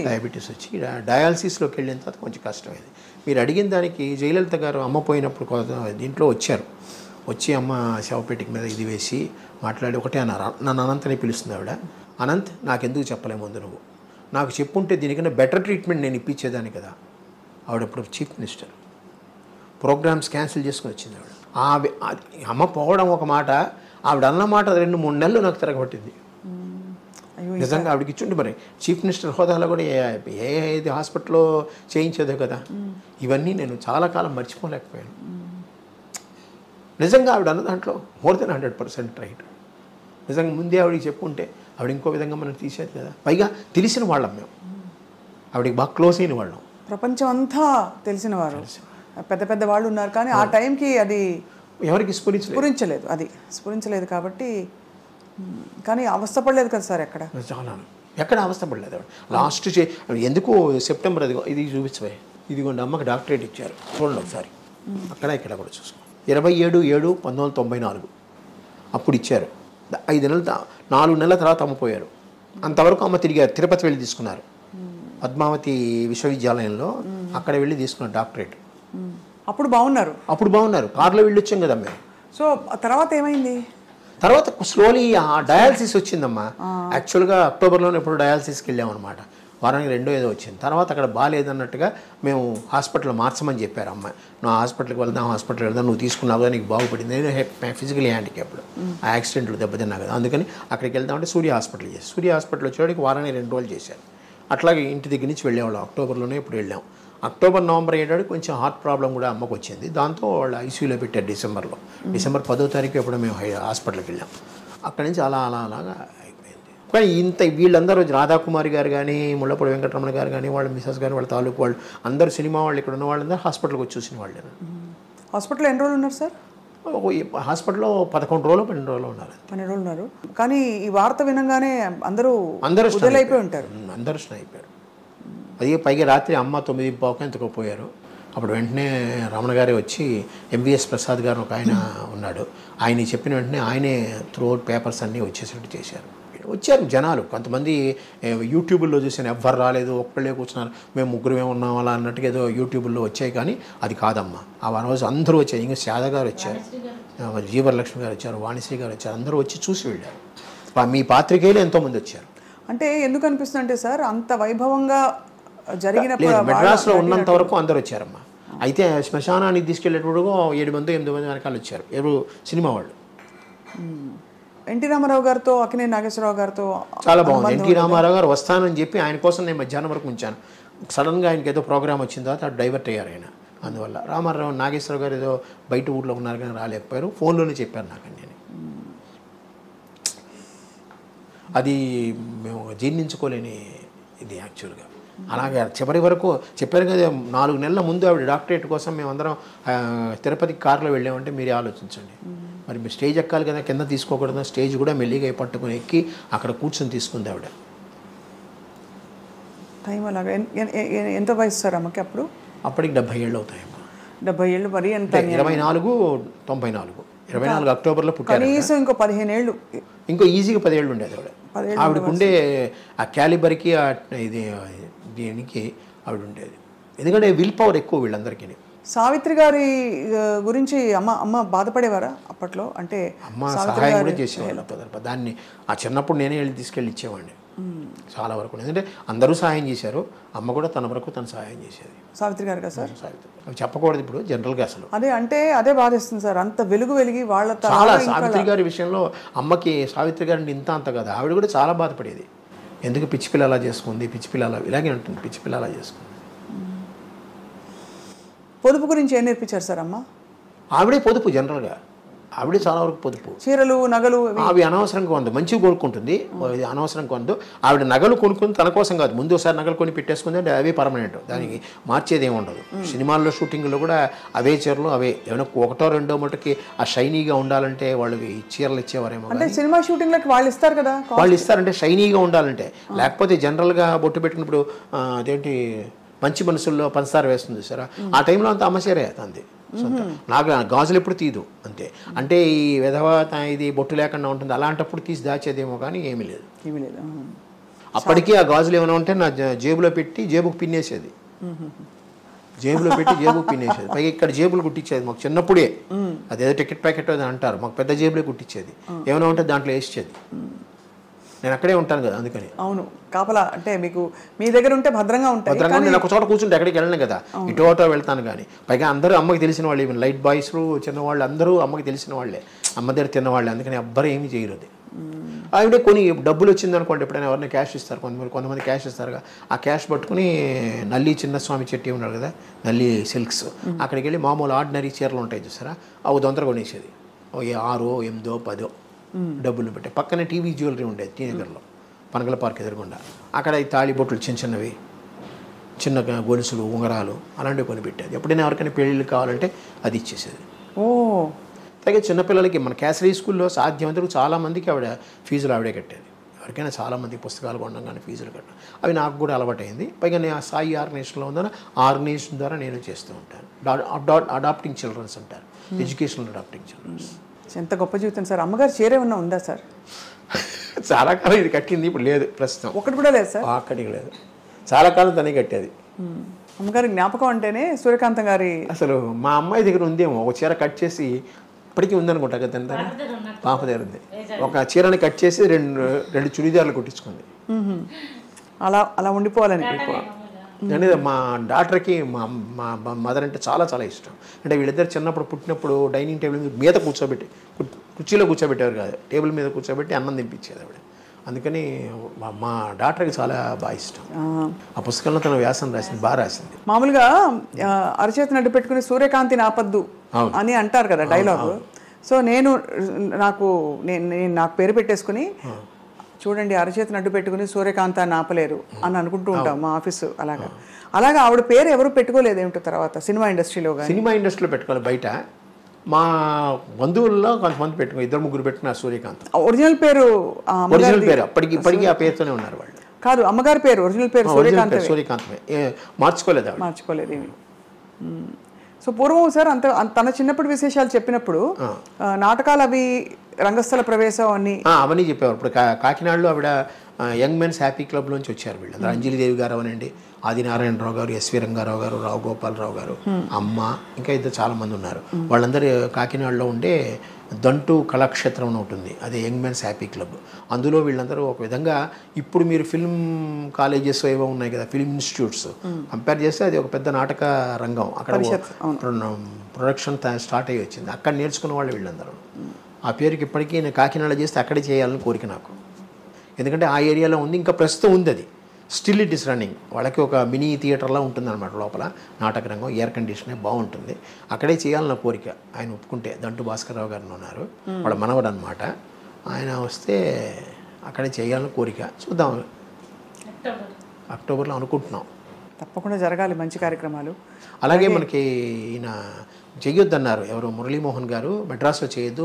డయాలసిస్లోకి వెళ్ళిన తర్వాత కొంచెం కష్టమైంది. మీరు అడిగిన దానికి జయలలిత గారు అమ్మ పోయినప్పుడు దీంట్లో వచ్చి అమ్మ శవపేటిక మీద ఇది వేసి మాట్లాడి ఒకటే అన్నారు, నన్ను అనంతని పిలుస్తుంది ఆవిడ. అనంత్ నాకెందుకు చెప్పలే ముందు నువ్వు, నాకు చెప్పుంటే దీనికన్నా బెటర్ ట్రీట్మెంట్ నేను ఇప్పించేదాన్ని కదా. ఆవిడప్పుడు చీఫ్ మినిస్టర్, ప్రోగ్రామ్స్ క్యాన్సిల్ చేసుకుని వచ్చింది ఆవిడ. అమ్మ పోవడం ఒక మాట, ఆవిడ అన్న మాట 2-3 నెలలు నాకు తిరగబట్టింది. నిజంగా ఆవిడకి ఇచ్చుంటే మరి చీఫ్ మినిస్టర్ హోదాలో కూడా ఏది హాస్పిటల్లో చేయించేదో కదా. ఇవన్నీ నేను చాలా కాలం మర్చిపోలేకపోయాను. నిజంగా ఆవిడ అన్న దాంట్లో మోర్ దెన్ 100% రైట్. నిజంగా ముందే ఆవిడకి చెప్పుకుంటే ఆవిడ ఇంకో విధంగా మనం తీసేది కదా. పైగా తెలిసిన వాళ్ళం మేము, ఆవిడకి బాగా క్లోజ్ అయిన వాళ్ళం. ప్రపంచం అంతా తెలిసిన వారు, పెద్ద పెద్ద వాళ్ళు ఉన్నారు, కానీ ఆ టైంకి అది ఎవరికి స్ఫురించలేదు కాబట్టి. కానీ అవస్థపడలేదు కదా సార్ ఎక్కడ అవస్థపడలేదు ఆవిడ. లాస్ట్ ఎందుకు సెప్టెంబర్ ఇది చూపించబోయే, ఇదిగోండి అమ్మకి డాక్టరేట్ ఇచ్చారు చూడండి ఒకసారి, అక్కడ ఇక్కడ కూడా చూసుకో. 27/7/1994 అప్పుడు ఇచ్చారు. 4 నెలల తర్వాత అమ్మపోయారు. అంతవరకు అమ్మ తిరిగారు, తిరుపతి వెళ్ళి తీసుకున్నారు, పద్మావతి విశ్వవిద్యాలయంలో అక్కడ వెళ్ళి తీసుకున్నారు డాక్టరేట్. అప్పుడు బాగున్నారు, కారులో వెళ్ళి వచ్చాం కదా మేము. సో తర్వాత ఏమైంది? తర్వాత స్లోలీ డయాలసిస్ వచ్చిందమ్మా. యాక్చువల్గా అక్టోబర్లోనే ఎప్పుడు డయాలసిస్కి వెళ్ళామన్నమాట. వారానికి 2 ఏదో వచ్చింది. తర్వాత అక్కడ బాగాలేదన్నట్టుగా మేము హాస్పిటల్ మార్చమని చెప్పారు అమ్మ. నువ్వు హాస్పిటల్కి వెళ్దాం, నువ్వు తీసుకున్నావు కదా, నీకు బాగుపడింది. నేను ఫిజికల్ హ్యాండిక్యాప్డ్, ఆ యాక్సిడెంట్లు దెబ్బతిన్నా కదా, అందుకని అక్కడికి వెళ్దామంటే సూర్య హాస్పిటల్ వచ్చేవాడికి వారానికి 2 రోజులు చేశారు. అట్లాగే ఇంటి దగ్గర నుంచి వెళ్ళేవాళ్ళం. అక్టోబర్లోనే ఇప్పుడు వెళ్ళాం. అక్టోబర్ నవంబర్ అయ్యేటాడు కొంచెం హార్ట్ ప్రాబ్లం కూడా అమ్మకు వచ్చింది. దాంతో వాళ్ళు ఐసీయూలో పెట్టారు డిసెంబర్ 10వ తారీఖు ఎప్పుడు మేము హాస్పిటల్కి వెళ్ళాం. అక్కడి నుంచి అలాగా అయిపోయింది. కానీ వీళ్ళందరూ రాధాకుమారి గారు కానీ, ముళ్ళపూడి వెంకటరమణ గారు కానీ, వాళ్ళ మిసెస్ గారు, వాళ్ళ తాలూకు వాళ్ళు అందరూ, సినిమా వాళ్ళు ఇక్కడ ఉన్న వాళ్ళందరూ హాస్పిటల్కి వచ్చి చూసిన వాళ్ళే. హాస్పిటల్లో ఎన్ని రోజులు ఉన్నారు సార్? హాస్పిటల్లో 11 రోజులు 12 రోజులు ఉన్నారు. 12 రోజులు ఉన్నారు. కానీ ఈ వార్త వినగానే అందరూ అయిపోయి ఉంటారు. అందరూ అయిపోయారు. అది పైగా రాత్రి అమ్మ 9:15 ఎంతకో పోయారు. అప్పుడు వెంటనే రమణ గారే వచ్చి, ఎంవిఎస్ ప్రసాద్ గారు ఒక ఆయన ఉన్నాడు, ఆయన చెప్పిన వెంటనే ఆయనే త్రూఅవుట్ పేపర్స్ అన్నీ వచ్చేసేట్టు చేశారు. వచ్చారు జనాలు. కొంతమంది యూట్యూబ్లో చూసాను, ఎవ్వరు రాలేదు, ఒక్కళ్ళే కూర్చున్నారు, మేము 3 ఉన్నాం అలా అన్నట్టుగా ఏదో యూట్యూబ్లో వచ్చాయి. కానీ అది కాదమ్మా. ఆ రోజు అందరూ వచ్చారు. ఇంకా శారద గారు వచ్చారు, జీవరలక్ష్మి గారు వచ్చారు, వాణిశ్రీ గారు వచ్చారు. అందరూ వచ్చి చూసి వెళ్ళారు. మీ పాత్రికేయులు ఎంతోమంది వచ్చారు. అంటే ఎందుకు అనిపిస్తుంది అంటే సార్, అంత వైభవంగా జరిగిన మెడ్రాస్లో ఉన్నంత వరకు అందరూ వచ్చారమ్మా. అయితే శ్మశానానికి తీసుకెళ్ళేటప్పుడు 7 మంది 8 మంది వెనకాల వచ్చారు, ఎవరు సినిమా వాళ్ళు. ఎన్టీ రామారావు గారితో, అక్కినేని నాగేశ్వరరావు గారితో చాలా బాగుంది. ఎన్టీ రామారావు గారు వస్తానని చెప్పి ఆయన కోసం నేను మధ్యాహ్నం వరకు ఉంచాను. సడన్గా ఆయనకి ఏదో ప్రోగ్రామ్ వచ్చిన తర్వాత డైవర్ట్ అయ్యారు ఆయన. అందువల్ల రామారావు, నాగేశ్వరరావు గారు ఏదో బయట ఊళ్ళో ఉన్నారు కానీ రాలేకపోయారు. ఫోన్లోనే చెప్పారు నాకు. నేను అది మేము జీర్ణించుకోలేని ఇది యాక్చువల్గా. అలాగే చివరి వరకు చెప్పారు కదా, 4 నెలల ముందు ఆవిడ డాక్టరేట్ కోసం మేమందరం తిరుపతికి కారులో వెళ్ళామంటే మీరే ఆలోచించండి. మరి మీరు స్టేజ్ ఎక్కాలి కదా, కింద తీసుకోకూడదు. స్టేజ్ కూడా మెల్లిగా పట్టుకుని ఎక్కి అక్కడ కూర్చొని తీసుకుంది ఆవిడ. టైం అలాగా. ఎంత వయసు సార్ అమ్మకి అప్పుడు? అప్పటికి 70 ఏళ్ళు అవుతాయమ్మా. 70 ఏళ్ళు మరి ఎంత? 24 అక్టోబర్లో పుట్టారు. కనీసం ఇంకో 15 ఏళ్ళు, ఇంకో ఈజీగా 10 ఏళ్ళు ఉండేది ఆవిడ. ఆవిడకుండే ఆ క్యాలిబర్కి ఇది దీనికి ఆవిడ ఉండేది. ఎందుకంటే విల్ పవర్ ఎక్కువ వీళ్ళందరికీ. సావిత్రి గారి గురించి అమ్మ బాధపడేవారా అప్పట్లో? అంటే అమ్మ సహాయం కూడా చేసేవాళ్ళు. దాన్ని ఆ చిన్నప్పుడు నేనే వెళ్ళి తీసుకెళ్ళి ఇచ్చేవాడిని చాలా వరకు. ఎందుకంటే అందరూ సహాయం చేశారు, అమ్మ కూడా తన వరకు తను సహాయం చేసేది. సావిత్రి గారు కదా సార్? సావిత్రి అవి చెప్పకూడదు ఇప్పుడు జనరల్గా అసలు. అదే బాధేస్తుంది సార్, అంత వెలిగి వాళ్ళ చాలా. సావిత్రి గారి విషయంలో అమ్మకి సావిత్రి గారిని అంత కదా, ఆవిడ కూడా చాలా బాధపడేది. ఎందుకు పిచ్చి పిల్ల అలా చేసుకుంది, పిచ్చి పిల్ల అలా ఇలాగే ఉంటుంది, పిచ్చి పిల్ల అలా చేసుకుంది. పొదుపు గురించి ఏం నేర్పించారు సార్ అమ్మ? ఆవిడే పొదుపు, జనరల్గా ఆవిడే చాలా వరకు పొదుపు. చీరలు, నగలు అవి అనవసరంగా కొందు, మంచిగా కొనుక్కుంటుంది, అనవసరం కొందు. ఆవిడ నగలు కొనుక్కుంది తన కోసం కాదు, ముందు ఒకసారి నగలు కొని పెట్టేసుకుంది అంటే అవే పర్మనెంట్, దానికి మార్చేది ఏమి ఉండదు. సినిమాల్లో షూటింగ్లో కూడా అవే చీరలు అవే. ఏమైనా 1 or 2 మటుకి ఆ షైనీగా ఉండాలంటే వాళ్ళకి చీరలు ఇచ్చేవారేమో. అంటే సినిమా షూటింగ్లకి వాళ్ళు ఇస్తారు కదా, వాళ్ళు ఇస్తారంటే షైనీగా ఉండాలంటే. లేకపోతే జనరల్గా బొట్టు పెట్టినప్పుడు అదేంటి మంచి మనసుల్లో పంచదార వేస్తుంది సారా, ఆ టైంలో అంతా అమ్మసేరే అంది. నాకు గాజులు ఎప్పుడు తీదు అంతే. అంటే ఈ విధవ ఇది బొట్టు లేకుండా ఉంటుంది, అలాంటప్పుడు తీసి దాచేదేమో కానీ ఏమీ లేదు. అప్పటికీ ఆ గాజులు ఏమైనా ఉంటే నా జేబులో పెట్టి జేబుకు పిన్నేసేది, పైగా ఇక్కడ జేబులు కుట్టించేది మాకు చిన్నప్పుడే. అదేదో టికెట్ ప్యాకెట్ అని అంటారు, మాకు పెద్ద జేబులే కుట్టించేది. ఏమైనా ఉంటే దాంట్లో వేసేది. నేను అక్కడే ఉంటాను కదా, అందుకని. అవును, కాపలా అంటే మీకు మీ దగ్గర ఉంటే భద్రంగా ఉంటాయి. నేను ఒక చోట కూర్చుంటే ఎక్కడికి వెళ్ళను కదా, ఇటు వెళ్తాను. కానీ పైగా అందరూ అమ్మకి తెలిసిన వాళ్ళు, ఈవెన్ లైట్ బాయ్స్ చిన్నవాళ్ళు అందరూ అమ్మకి తెలిసిన వాళ్ళే, అమ్మ దగ్గర తిన్నవాళ్ళే. అందుకని ఎవ్వరు ఏమీ చేయరు. ఆవిడే కొన్ని డబ్బులు వచ్చిందనుకోండి, ఎప్పుడైనా ఎవరైనా క్యాష్ ఇస్తారు, కొంతమంది క్యాష్ ఇస్తారుగా, ఆ క్యాష్ పట్టుకుని నల్లి చిన్నస్వామి చెట్టి ఉన్నాడు కదా, నల్లి సిల్క్స్, అక్కడికి వెళ్ళి మామూలు ఆర్డినరీ చీరలు ఉంటాయి చూసారా, అవి దొంతర కొనేసేది. 6, 8, 10 డబ్బులు పెట్టి. పక్కనే టీవీ జ్యువెలరీ ఉండేది టీ నగర్లో, పనగల పార్క్ ఎదురుగుండా. అక్కడ ఈ తాళి బొట్లు చిన్నవి, చిన్న గొలుసులు, ఉంగరాలు అలాంటివి కొని పెట్టేది. ఎప్పుడైనా ఎవరికైనా పెళ్ళిళ్ళు కావాలంటే అది ఇచ్చేసేది. అలాగే చిన్నపిల్లలకి మన కేసరీ స్కూల్లో సాధ్యమంతకు చాలామందికి ఆవిడ ఫీజులు ఆవిడే కట్టేది. ఎవరికైనా చాలామంది పుస్తకాలు కొనడం కానీ ఫీజులు కట్టడం అవి నాకు కూడా అలవాటైంది. పైగా నేను ఆ సాయి ఆర్గనైజేషన్లో ఉందని ఆర్గనైజేషన్ ద్వారా నేను చేస్తూ ఉంటాను. అడాప్టింగ్ చిల్డ్రన్స్ అంటారు, ఎడ్యుకేషనల్ అడాప్టింగ్ చిల్డ్రన్స్. ఎంత గొప్ప జీవితం సార్. అమ్మగారు చీర ఏమన్నా ఉందా సార్? చాలా కాలం ఇది కట్టింది, ఇప్పుడు లేదు ప్రస్తుతం. ఒకటి కూడా లేదు సార్? అక్కడికి లేదు, చాలా కాలం తనే కట్టేది. అమ్మగారి జ్ఞాపకం అంటేనే సూర్యకాంతం గారి. అసలు మా అమ్మాయి దగ్గర ఉందేమో ఒక చీర కట్ చేసి, ఇప్పటికీ ఉందనుకుంటా కదా, పాప దగ్గర ఉంది. ఒక చీరని కట్ చేసి రెండు చుడిదార్లు కుట్టించుకుంది. అలా అలా ఉండిపోవాలని. అంటే మా డాక్టర్కి మా మదర్ అంటే చాలా చాలా ఇష్టం. అంటే వీళ్ళిద్దరు చిన్నప్పుడు పుట్టినప్పుడు డైనింగ్ టేబుల్ మీద కూర్చోబెట్టి, కుర్చీలో కూర్చోబెట్టేవారు కాదు, టేబుల్ మీద కూర్చోబెట్టి అన్నం తినిపించేది ఆవిడ. అందుకని మా డాక్టర్కి చాలా బాగా ఇష్టం. ఆ పుస్తకంలో తన వ్యాసం రాసింది, బాగా రాసింది. మామూలుగా అరచేతిని అడ్డు పెట్టుకుని సూర్యకాంతి నాపద్దు అని అంటారు కదా డైలాగ్. సో నాకు పేరు పెట్టేసుకుని, చూడండి అరచేతిని అడ్డు పెట్టుకుని సూర్యకాంత నాపలేరు అని అనుకుంటూ ఉంటాం మా ఆఫీసు. అలాగా ఆవిడ పేరు ఎవరు పెట్టుకోలేదు ఏమిటో తర్వాత సినిమా ఇండస్ట్రీలో. సినిమా ఇండస్ట్రీలో పెట్టుకోవాలి, బయట మా బంధువుల్లో కొంతమంది పెట్టుకో, 2-3 పెట్టుకున్నారు సూర్యకాంత్. ఒరిజినల్ పేరు ఇప్పటికీ ఆ పేరుతోనే ఉన్నారు వాళ్ళు. కాదు, అమ్మగారి పేరు ఒరిజినల్ పేరు సూర్యకాంతమే, మార్చుకోలేదు. సో పూర్వం సార్ తన చిన్నప్పటి విశేషాలు చెప్పినప్పుడు నాటకాలు అవి రంగస్థల ప్రవేశం అవన్నీ చెప్పేవారు. ఇప్పుడు కాకినాడలో ఆవిడ యంగ్ మెన్స్ హ్యాపీ క్లబ్ నుంచి వచ్చారు వీళ్ళు. అంజలిదేవి గారు అవనండి, ఆదినారాయణరావు గారు, ఎస్వి రంగారావు గారు, రావు గోపాలరావు గారు, అమ్మ, ఇంకా ఇద్దరు చాలామంది ఉన్నారు. వాళ్ళందరూ కాకినాడలో ఉండే దంటు కళాక్షేత్రం అని ఉంటుంది, అదే యంగ్ మెన్స్ హ్యాపీ క్లబ్. అందులో వీళ్ళందరూ ఒక విధంగా, ఇప్పుడు మీరు ఫిల్మ్ కాలేజెస్ ఏవో ఉన్నాయి కదా, ఫిల్మ్ ఇన్స్టిట్యూట్స్, కంపేర్ చేస్తే అది ఒక పెద్ద నాటక రంగం. అక్కడ ప్రొడక్షన్ స్టార్ట్ అయ్యి వచ్చింది, అక్కడ నేర్చుకున్న వాళ్ళు వీళ్ళందరూ. ఆ పేరుకి ఇప్పటికీ నేను కాకినాడ చేస్తే అక్కడే చేయాలని కోరిక నాకు, ఎందుకంటే ఆ ఏరియాలో ఉంది, ఇంకా ప్రస్తుతం ఉంది అది, స్టిల్ ఇట్ ఇస్ రన్నింగ్. వాళ్ళకి ఒక మినీ థియేటర్లా ఉంటుందన్నమాట లోపల, నాటక రంగం, ఎయిర్ కండిషనే బాగుంటుంది, అక్కడే చేయాలన్న కోరిక. ఆయన ఒప్పుకుంటే, దంటు భాస్కర్రావు గారు ఉన్నారు, వాళ్ళ మనవడు అనమాట, ఆయన వస్తే అక్కడే చేయాలని కోరిక. చూద్దాం, అక్టోబర్లో అనుకుంటున్నాం. తప్పకుండా జరగాలి మంచి కార్యక్రమాలు. అలాగే మనకి ఈయన చెయ్యొద్దన్నారు ఎవరు, మురళీమోహన్ గారు, మెడ్రాస్లో చేయొద్దు,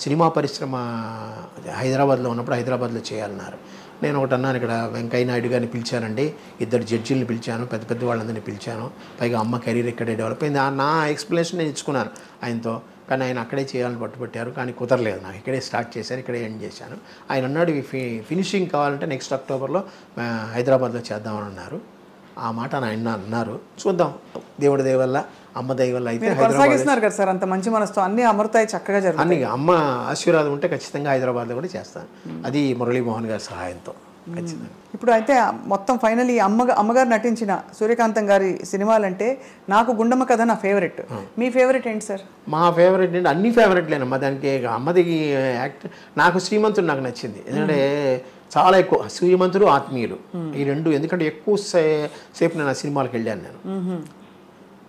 సినిమా పరిశ్రమ హైదరాబాద్లో ఉన్నప్పుడు హైదరాబాద్లో చేయాలన్నారు. నేను ఒకటి అన్నాను, ఇక్కడ వెంకయ్య నాయుడు గారిని పిలిచానండి, 2 జడ్జీలను పిలిచాను, పెద్ద వాళ్ళందరినీ పిలిచాను, పైగా అమ్మ కెరీర్ ఇక్కడే డెవలప్ అయింది. నా ఎక్స్ప్లెనేషన్ నేను ఇచ్చుకున్నాను ఆయనతో, కానీ ఆయన అక్కడే చేయాలని పట్టుబట్టారు, కానీ కుదరలేదు. నాకు ఇక్కడే స్టార్ట్ చేశాను, ఇక్కడే ఎండ్ చేశాను. ఆయన అన్నాడు ఫినిషింగ్ కావాలంటే నెక్స్ట్ అక్టోబర్లో హైదరాబాద్లో చేద్దామని అన్నారు. ఆ మాట ఆయన అన్నారు, చూద్దాం, దేవుడి దయ వల్ల, అమ్మ దయ వల్ల అయితే కొనసాగిస్తున్నారు కదా సార్, అంత మంచి మనసుతో అన్ని అమృతాయి చక్కగా జరుగుతాయి. అన్ని అమ్మ ఆశీర్వాదం ఉంటే ఖచ్చితంగా హైదరాబాద్లో కూడా చేస్తాను, అది మురళీమోహన్ గారి సహాయంతో ఖచ్చితంగా. ఇప్పుడు అయితే మొత్తం ఫైనల్ ఈ అమ్మగారు నటించిన సూర్యకాంతం గారి సినిమాలంటే నాకు గుండమ్మ కథ నా ఫేవరెట్. మీ ఫేవరెట్ ఏంటి సార్? మా ఫేవరెట్ ఏంటి, అన్ని ఫేవరెట్లేనమ్మా. దానికి అమ్మది యాక్ట్, నాకు శ్రీమంతుడు నాకు నచ్చింది, ఎందుకంటే చాలా ఎక్కువ శ్రీమంతుడు, ఆత్మీయులు ఈ రెండు, ఎందుకంటే ఎక్కువ సేపు నేను ఆ సినిమాలకు వెళ్ళాను నేను.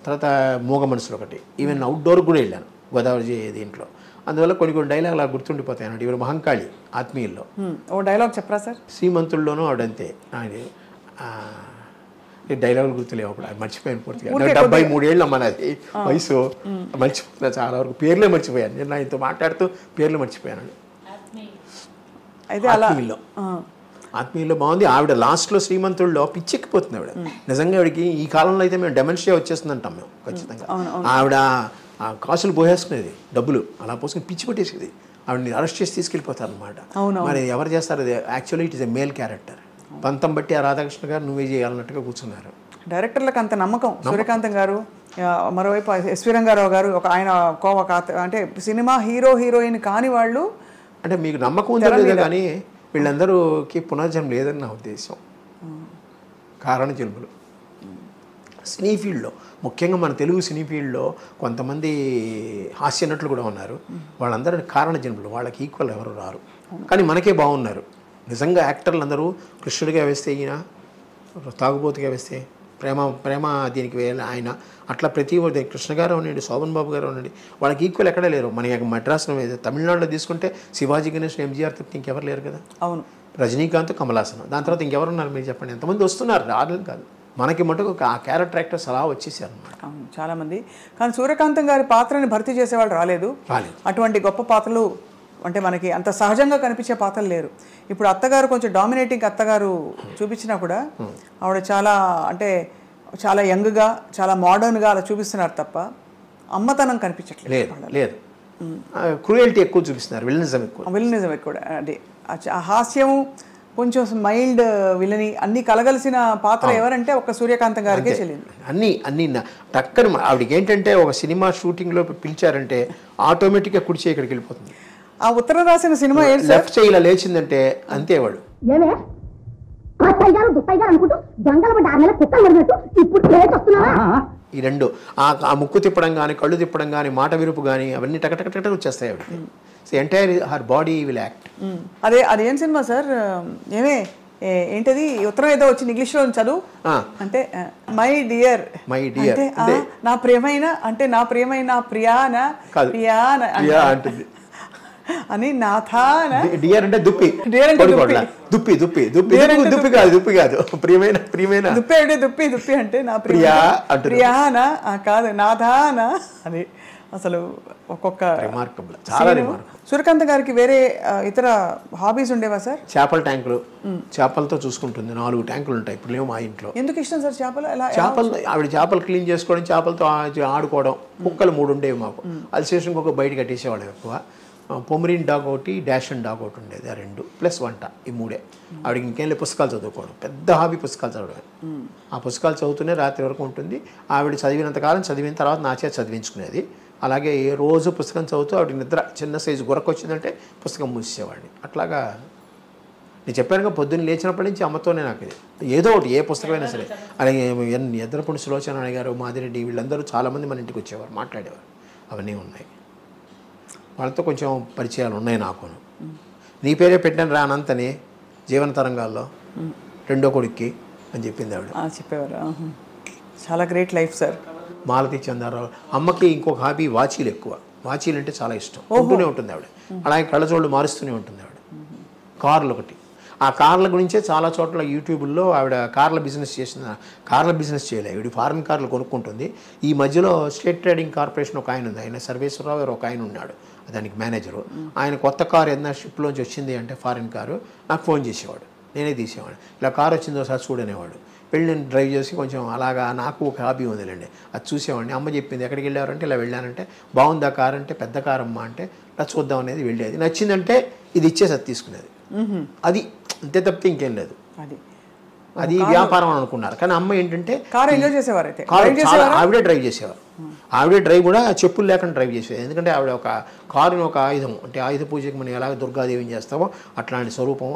తర్వాత మూగ మనసులు ఒకటి, ఈవెన్ అవుట్డోర్ కూడా వెళ్ళాను గోదావరి దీంట్లో. అందువల్ల కొన్ని డైలాగులు అలా గుర్తుండిపోతాయి అన్నట్టు. ఇవి మహంకాళి ఆత్మీయుల్లో ఓ డైలాగ్ చెప్పరా సార్? శ్రీమంతుల్లోనూ ఆవిడంతే, డైలాగులు గుర్తులేవు అప్పుడు, అది మర్చిపోయాను పూర్తిగా. 73 ఏళ్ళు అమ్మ నాది వయసు, మర్చిపోతున్నా చాలా వరకు, పేర్లే మర్చిపోయాను. నేను ఆయనతో మాట్లాడుతూ పేర్లు మర్చిపోయాను. అయితే ఆత్మీయుల్లో బాగుంది. ఆవిడ లాస్ట్లో శ్రీమంతుల్లో పిచ్చెక్కిపోతుంది ఆవిడ, నిజంగా ఆవిడకి ఈ కాలంలో అయితే మేము డెమెన్షియా వచ్చేస్తుంది అంటాం మేము ఖచ్చితంగా. ఆవిడ కాసులు పోసేసుకునేది, డబ్బులు అలా పోసుకుని పిచ్చి పెట్టేసేది, ఆవిడని అరెస్ట్ చేసి తీసుకెళ్ళిపోతారు అనమాట. మరి ఎవరు చేస్తారు అది? Actually it is a male character. పంతం బట్టి ఆ రాధాకృష్ణ గారు నువ్వే చేయాలన్నట్టుగా కూర్చున్నారు. డైరెక్టర్లకు అంత నమ్మకం. సూర్యకాంతం గారు, మరోవైపు ఎస్వి రంగారావు గారు, ఆయన అంటే సినిమా హీరోయిన్ కాని వాళ్ళు, అంటే మీకు నమ్మకం ఉందా లేదా కానీ వీళ్ళందరూకి పునర్జన్మ లేదని నా ఉద్దేశం. కారణ జన్మలు సినీ ఫీల్డ్లో ముఖ్యంగా మన తెలుగు సినీ ఫీల్డ్లో కొంతమంది హాస్య నటులు కూడా ఉన్నారు. వాళ్ళందరూ కారణ జన్మలు, వాళ్ళకి ఈక్వల్ ఎవరు రారు. కానీ మనకే బాగున్నారు నిజంగా యాక్టర్లు అందరూ. కృష్ణుడిగా వేస్తే ఈయన, తాగుబోతుగా వేస్తే ప్రేమ దీనికి వేయాలి ఆయన. అట్లా ప్రతి ఒక్కటి కృష్ణ గారు ఉండండి, శోభన్ బాబు గారు ఉండండి, వాళ్ళకి ఈక్వల్ ఎక్కడే లేరు. మన మద్రాసులో తమిళనాడులో తీసుకుంటే శివాజీ గణేష్, ఎంజీఆర్ తప్ప ఇంకెవరు లేరు కదా. అవును, రజనీకాంత్, కమలాసన్, దాని తర్వాత ఇంకెవరు ఉన్నారు మీరు చెప్పండి. ఎంతమంది వస్తున్నారు, రాలేదు కాదు. మనకి మటుకు ఆ క్యారెక్టర్ యాక్టర్స్ అలా వచ్చేసారు అనమాట. అవును, చాలామంది. కానీ సూర్యకాంతం గారి పాత్రని భర్తీ చేసేవాళ్ళు రాలేదు. అటువంటి గొప్ప పాత్రలు అంటే మనకి అంత సహజంగా కనిపించే పాత్రలు లేరు. ఇప్పుడు అత్తగారు కొంచెం డామినేటింగ్ అత్తగారు చూపించినా కూడా ఆవిడ చాలా అంటే చాలా యంగ్గా, చాలా మోడర్న్గా అలా చూపిస్తున్నారు తప్ప అమ్మతనం కనిపించట్లేదు. లేదు, క్రూయల్టీ ఎక్కువ చూపిస్తున్నారు, విలనిజం ఎక్కువ. అదే ఆ హాస్యం, కొంచెం మైల్డ్ విలని అన్ని కలగలిసిన పాత్ర ఎవరంటే ఒక సూర్యకాంతం గారికే చెల్లింది. అన్ని టక్కన ఆవిడకి ఏంటంటే ఒక సినిమా షూటింగ్లో పిలిచారంటే ఆటోమేటిక్గా కుడి చేయి ఇక్కడికి వెళ్ళిపోతుంది. ఆ ఉత్తరం రాసిన సినిమా లెఫ్ట్ చేయి ఇలా లేచిందంటే అంతే వాడు. ఈ రెండు ఆ ముక్కు తిప్పడం కానీ, కళ్ళు తిప్పడం కానీ, మాట విరుపు కానీ అవన్నీ టకటక వచ్చేస్తాయి ఆవిడకి. Entire her body will act. అదేం సినిమా సార్? ఏంటది ఉత్తరం ఏదో వచ్చింది ఇంగ్లీష్లో చదువు అంటే మై డియర్ అంటే నా ప్రియమైన అంటే నా ప్రియమైన ప్రియానా అంటుంది అని నాథాన. డియర్ అంటే దుప్పి, దుప్పి దుప్పి దుప్పి దుప్పి కాదు, దుప్పి కాదు, ప్రియమైన దుప్పి అంటే దుప్పి అంటే నా ప్రియానా కాదు, నాథాన అని. అసలు ఒక్కొక్క రిమార్కబుల్, చాలా రిమార్కబుల్. సూర్యకాంత్ గారికి వేరే ఇతర హాబీస్ ఉండేవా సార్? చేపల ట్యాంకులు, చేపలతో చూసుకుంటుంది. 4 ట్యాంకులు ఉంటాయి ఇప్పుడు లేవు మా ఇంట్లో. ఎందుకు ఇష్టం సార్ చేపలు? ఆవిడ చేపలు క్లీన్ చేసుకోవడం, చేపలతో ఆడుకోవడం. కుక్కలు 3 ఉండేవి మాకు. అల్సేషన్ కుక్క బయట కట్టేసేవాళ్ళం ఎక్కువ. పొమరీన్ డాగ్ ఒకటి, డాషన్ డాగ్ ఒకటి ఉండేది. ఆ 2 ప్లస్ వంట, ఈ 3. ఆవిడకి ఇంకేం లేదు, పుస్తకాలు చదువుకోవడం. పెద్ద హాబీ పుస్తకాలు చదవడం. ఆ పుస్తకాలు చదువుతూనే రాత్రి వరకు ఉంటుంది. ఆవిడ చదివినంతకాలం చదివిన తర్వాత నా చేత చదివించుకునేది. అలాగే ఏ రోజు పుస్తకం చదువుతూ ఆవిడ నిద్ర చిన్న సైజు గురకు వచ్చిందంటే పుస్తకం మూసేవాడిని. అట్లాగా నేను చెప్పానుగా, పొద్దున్న లేచినప్పటి నుంచి అమ్మతోనే నాకు ఏదో ఒకటి, ఏ పుస్తకమైనా సరే. అలాగే ఎద్రపూడి సులోచన గారు, మాదిరెడ్డి, వీళ్ళందరూ చాలామంది మన ఇంటికి వచ్చేవారు, మాట్లాడేవారు. అవన్నీ ఉన్నాయి. వాళ్ళతో కొంచెం పరిచయాలు ఉన్నాయి నాకు. నీ పేరే పెట్టాను రా అనంతని జీవన తరంగాల్లో 2వ కొడుక్కి అని చెప్పింది ఆవిడ. చెప్పేవారు. చాలా great life sir. Malathi Chandrarao. అమ్మకి ఇంకొక హాబీ వాచీలు ఎక్కువ. వాచీలు అంటే చాలా ఇష్టం, ఉంటూనే ఉంటుంది ఆవిడ. అలాగే కళ్ళజోళ్ళు మారుస్తూనే ఉంటుంది ఆవిడ. కార్లు ఒకటి. ఆ కార్ల గురించే చాలా చోట్ల యూట్యూబ్లో ఆవిడ కార్ల బిజినెస్ చేయలేదు. ఆవిడ ఫారెన్ కార్లు కొనుక్కుంటుంది. ఈ మధ్యలో స్టేట్ ట్రేడింగ్ కార్పొరేషన్ ఒక ఆయన ఉంది, ఆయన సర్వేశ్వరరావు గారు ఒక ఆయన ఉన్నాడు, దానికి మేనేజరు. ఆయన కొత్త కారు ఏదైనా షిప్లోంచి వచ్చింది అంటే ఫారిన్ కారు నాకు ఫోన్ చేసేవాడు, నేనే తీసేవాడు. ఇలా కారు వచ్చిందో సార్ చూడనేవాడు. వెళ్ళి నేను డ్రైవ్ చేసి కొంచెం అలాగా నాకు ఒక హాబీ ఉందిలేండి, అది చూసేవాడిని. అమ్మ చెప్పింది ఎక్కడికి వెళ్ళారంటే ఇలా వెళ్ళానంటే, బాగుందా కారు అంటే, పెద్ద కారు అమ్మ అంటే ఇలా చూద్దాం అనేది వెళ్ళేది. నచ్చిందంటే ఇది ఇచ్చేసి అది తీసుకునేది. అది అంతే తప్పితే ఇంకేం లేదు. అది వ్యాపారం అనుకున్నారు. కానీ అమ్మ ఏంటంటే కారు ఎంజాయ్ చేసేవారు. ఆవిడే డ్రైవ్ చేసేవారు. ఆవిడే డ్రైవ్ కూడా చెప్పులు లేకుండా డ్రైవ్ చేసేది. ఎందుకంటే ఆవిడ ఒక కారుని ఒక ఆయుధం, అంటే ఆయుధ పూజకి మనం ఎలాగ దుర్గాదేవిని చేస్తామో అట్లాంటి స్వరూపం.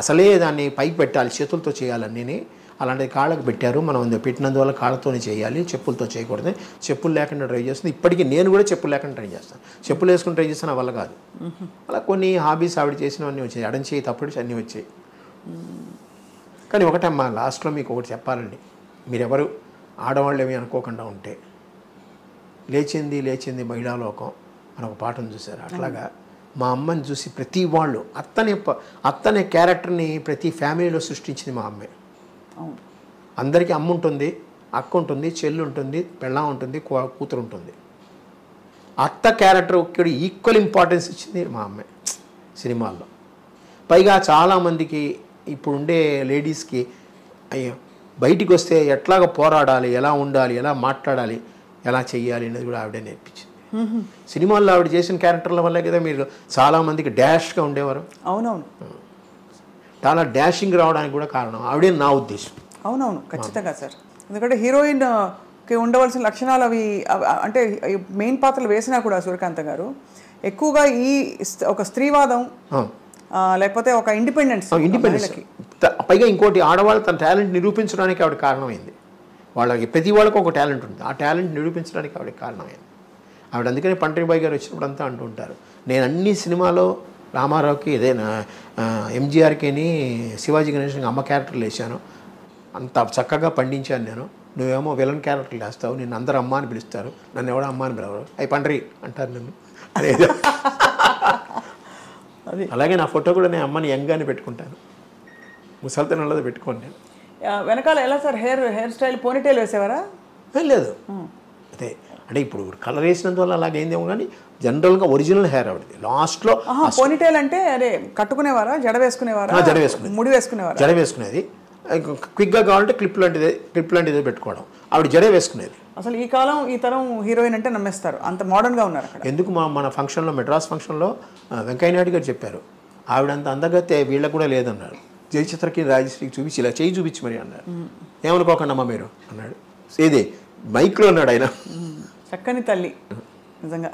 అసలే దాన్ని పైకి పెట్టాలి, చేతులతో చేయాలన్నీ. అలాంటిది కాళ్ళకు పెట్టారు. మనం పెట్టినందువల్ల కాళ్ళతోనే చేయాలి, చెప్పులతో చేయకూడదు. చెప్పులు లేకుండా డ్రైవ్ చేస్తుంది. ఇప్పటికీ నేను కూడా చెప్పులు లేకుండా ట్రై చేస్తాను. చెప్పులు వేసుకుని ట్రై చేస్తాను, వల్ల కాదు. అలా కొన్ని హాబీస్ ఆవిడ చేసినవన్నీ వచ్చాయి. ఎడం చేయి తప్పుడు అన్నీ వచ్చాయి. కానీ ఒకటమ్మా, లాస్ట్లో మీకు ఒకటి చెప్పాలండి. మీరెవరు ఆడవాళ్ళు ఏమి అనుకోకుండా ఉంటే, లేచింది మహిళాలోకం అని ఒక పాటను చూశారు. అట్లాగా మా అమ్మని చూసి ప్రతి వాళ్ళు అత్తనే క్యారెక్టర్ని ప్రతి ఫ్యామిలీలో సృష్టించింది మా అమ్మే. అందరికీ అమ్మ ఉంటుంది, అక్క ఉంటుంది, చెల్లి ఉంటుంది, పెళ్ళాం ఉంటుంది, కూతురు ఉంటుంది. అత్త క్యారెక్టర్ ఒక్కడి ఈక్వల్ ఇంపార్టెన్స్ ఇచ్చింది మా అమ్మే సినిమాల్లో. పైగా చాలామందికి ఇప్పుడుండే లేడీస్కి అయ్యో బయటికి వస్తే ఎట్లాగ పోరాడాలి, ఎలా ఉండాలి, ఎలా మాట్లాడాలి, ఎలా చెయ్యాలి అనేది కూడా ఆవిడే నేర్పించింది. సినిమాల్లో ఆవిడ చేసిన క్యారెక్టర్ల వల్లే కదా మీరు చాలామందికి డాష్గా ఉండేవారు. అవునవును, చాలా డాషింగ్ రావడానికి కూడా కారణం ఆవిడే నా ఉద్దేశం. అవునవును, ఖచ్చితంగా సార్. ఎందుకంటే హీరోయిన్కి ఉండవలసిన లక్షణాలు అవి అంటే మెయిన్ పాత్రలు వేసినా కూడా సూర్యకాంత్ గారు ఎక్కువగా ఈ ఒక స్త్రీవాదం లేకపోతే ఒక ఇండిపెండెన్స్. పైగా ఇంకోటి, ఆడవాళ్ళు తన టాలెంట్ నిరూపించడానికి ఆవిడ కారణమైంది. వాళ్ళకి ప్రతి వాళ్ళకి ఒక టాలెంట్ ఉంటుంది. ఆ టాలెంట్ నిరూపించడానికి ఆవిడకి కారణమైంది. ఆవిడ అందుకని పండ్రిబాయి గారు వచ్చినప్పుడు అంతా అంటూ ఉంటారు, నేను అన్ని సినిమాలో రామారావుకి ఏదైనా ఎంజీఆర్కిని శివాజీ గణేష్కి అమ్మ క్యారెక్టర్లు వేసాను, అంత చక్కగా పండించాను నేను, నువ్వేమో విలన్ క్యారెక్టర్లు వేస్తావు, నిన్ను అందరూ అమ్మ అని పిలుస్తారు, నన్ను ఎవడో అమ్మ అని పిలవరు, అవి పండ్రి అంటారు నన్ను అనేది. అది అలాగే నా ఫోటో కూడా నేను అమ్మని యంగానే పెట్టుకుంటాను, ముసలితనంలో పెట్టుకోండి నేను. వెనకాల ఎలా సార్ హెయిర్ స్టైల్ పోనీటైల్ వేసేవారా? లేదు అదే అంటే ఇప్పుడు కలర్ వేసినందువల్ల అలాగైందేమో కానీ జనరల్గా ఒరిజినల్ హెయిర్ ఆవిడది. లాస్ట్లో పోనీటైల్ అంటే అదే కట్టుకునేవారా, జడ వేసుకునేవారా? జడ వేసుకునేది, ముడి వేసుకునేవారా? జడ వేసుకునేది. క్విక్గా కావాలంటే క్లిప్ లాంటిదే పెట్టుకోవడం. ఆవిడ జడే వేసుకునేది. అసలు ఈ తరం హీరోయిన్ అంటే నమ్మేస్తారు, అంత మోడర్న్గా ఉన్నారు అక్కడ. ఎందుకు మన ఫంక్షన్లో, మెడ్రాస్ ఫంక్షన్లో వెంకయ్య నాయుడు గారు చెప్పారు, ఆవిడంత అందగతే వీళ్ళకు కూడా లేదన్నారు. జయచిత్రకి రాజశ్రీకి చూపించి ఇలా చేయి చూపించి మరి అన్నారు. ఏమనుకోకండి అమ్మ మీరు అన్నాడు. ఏది మైక్లో అన్నాడు ఆయన. చక్కని తల్లి నిజంగా.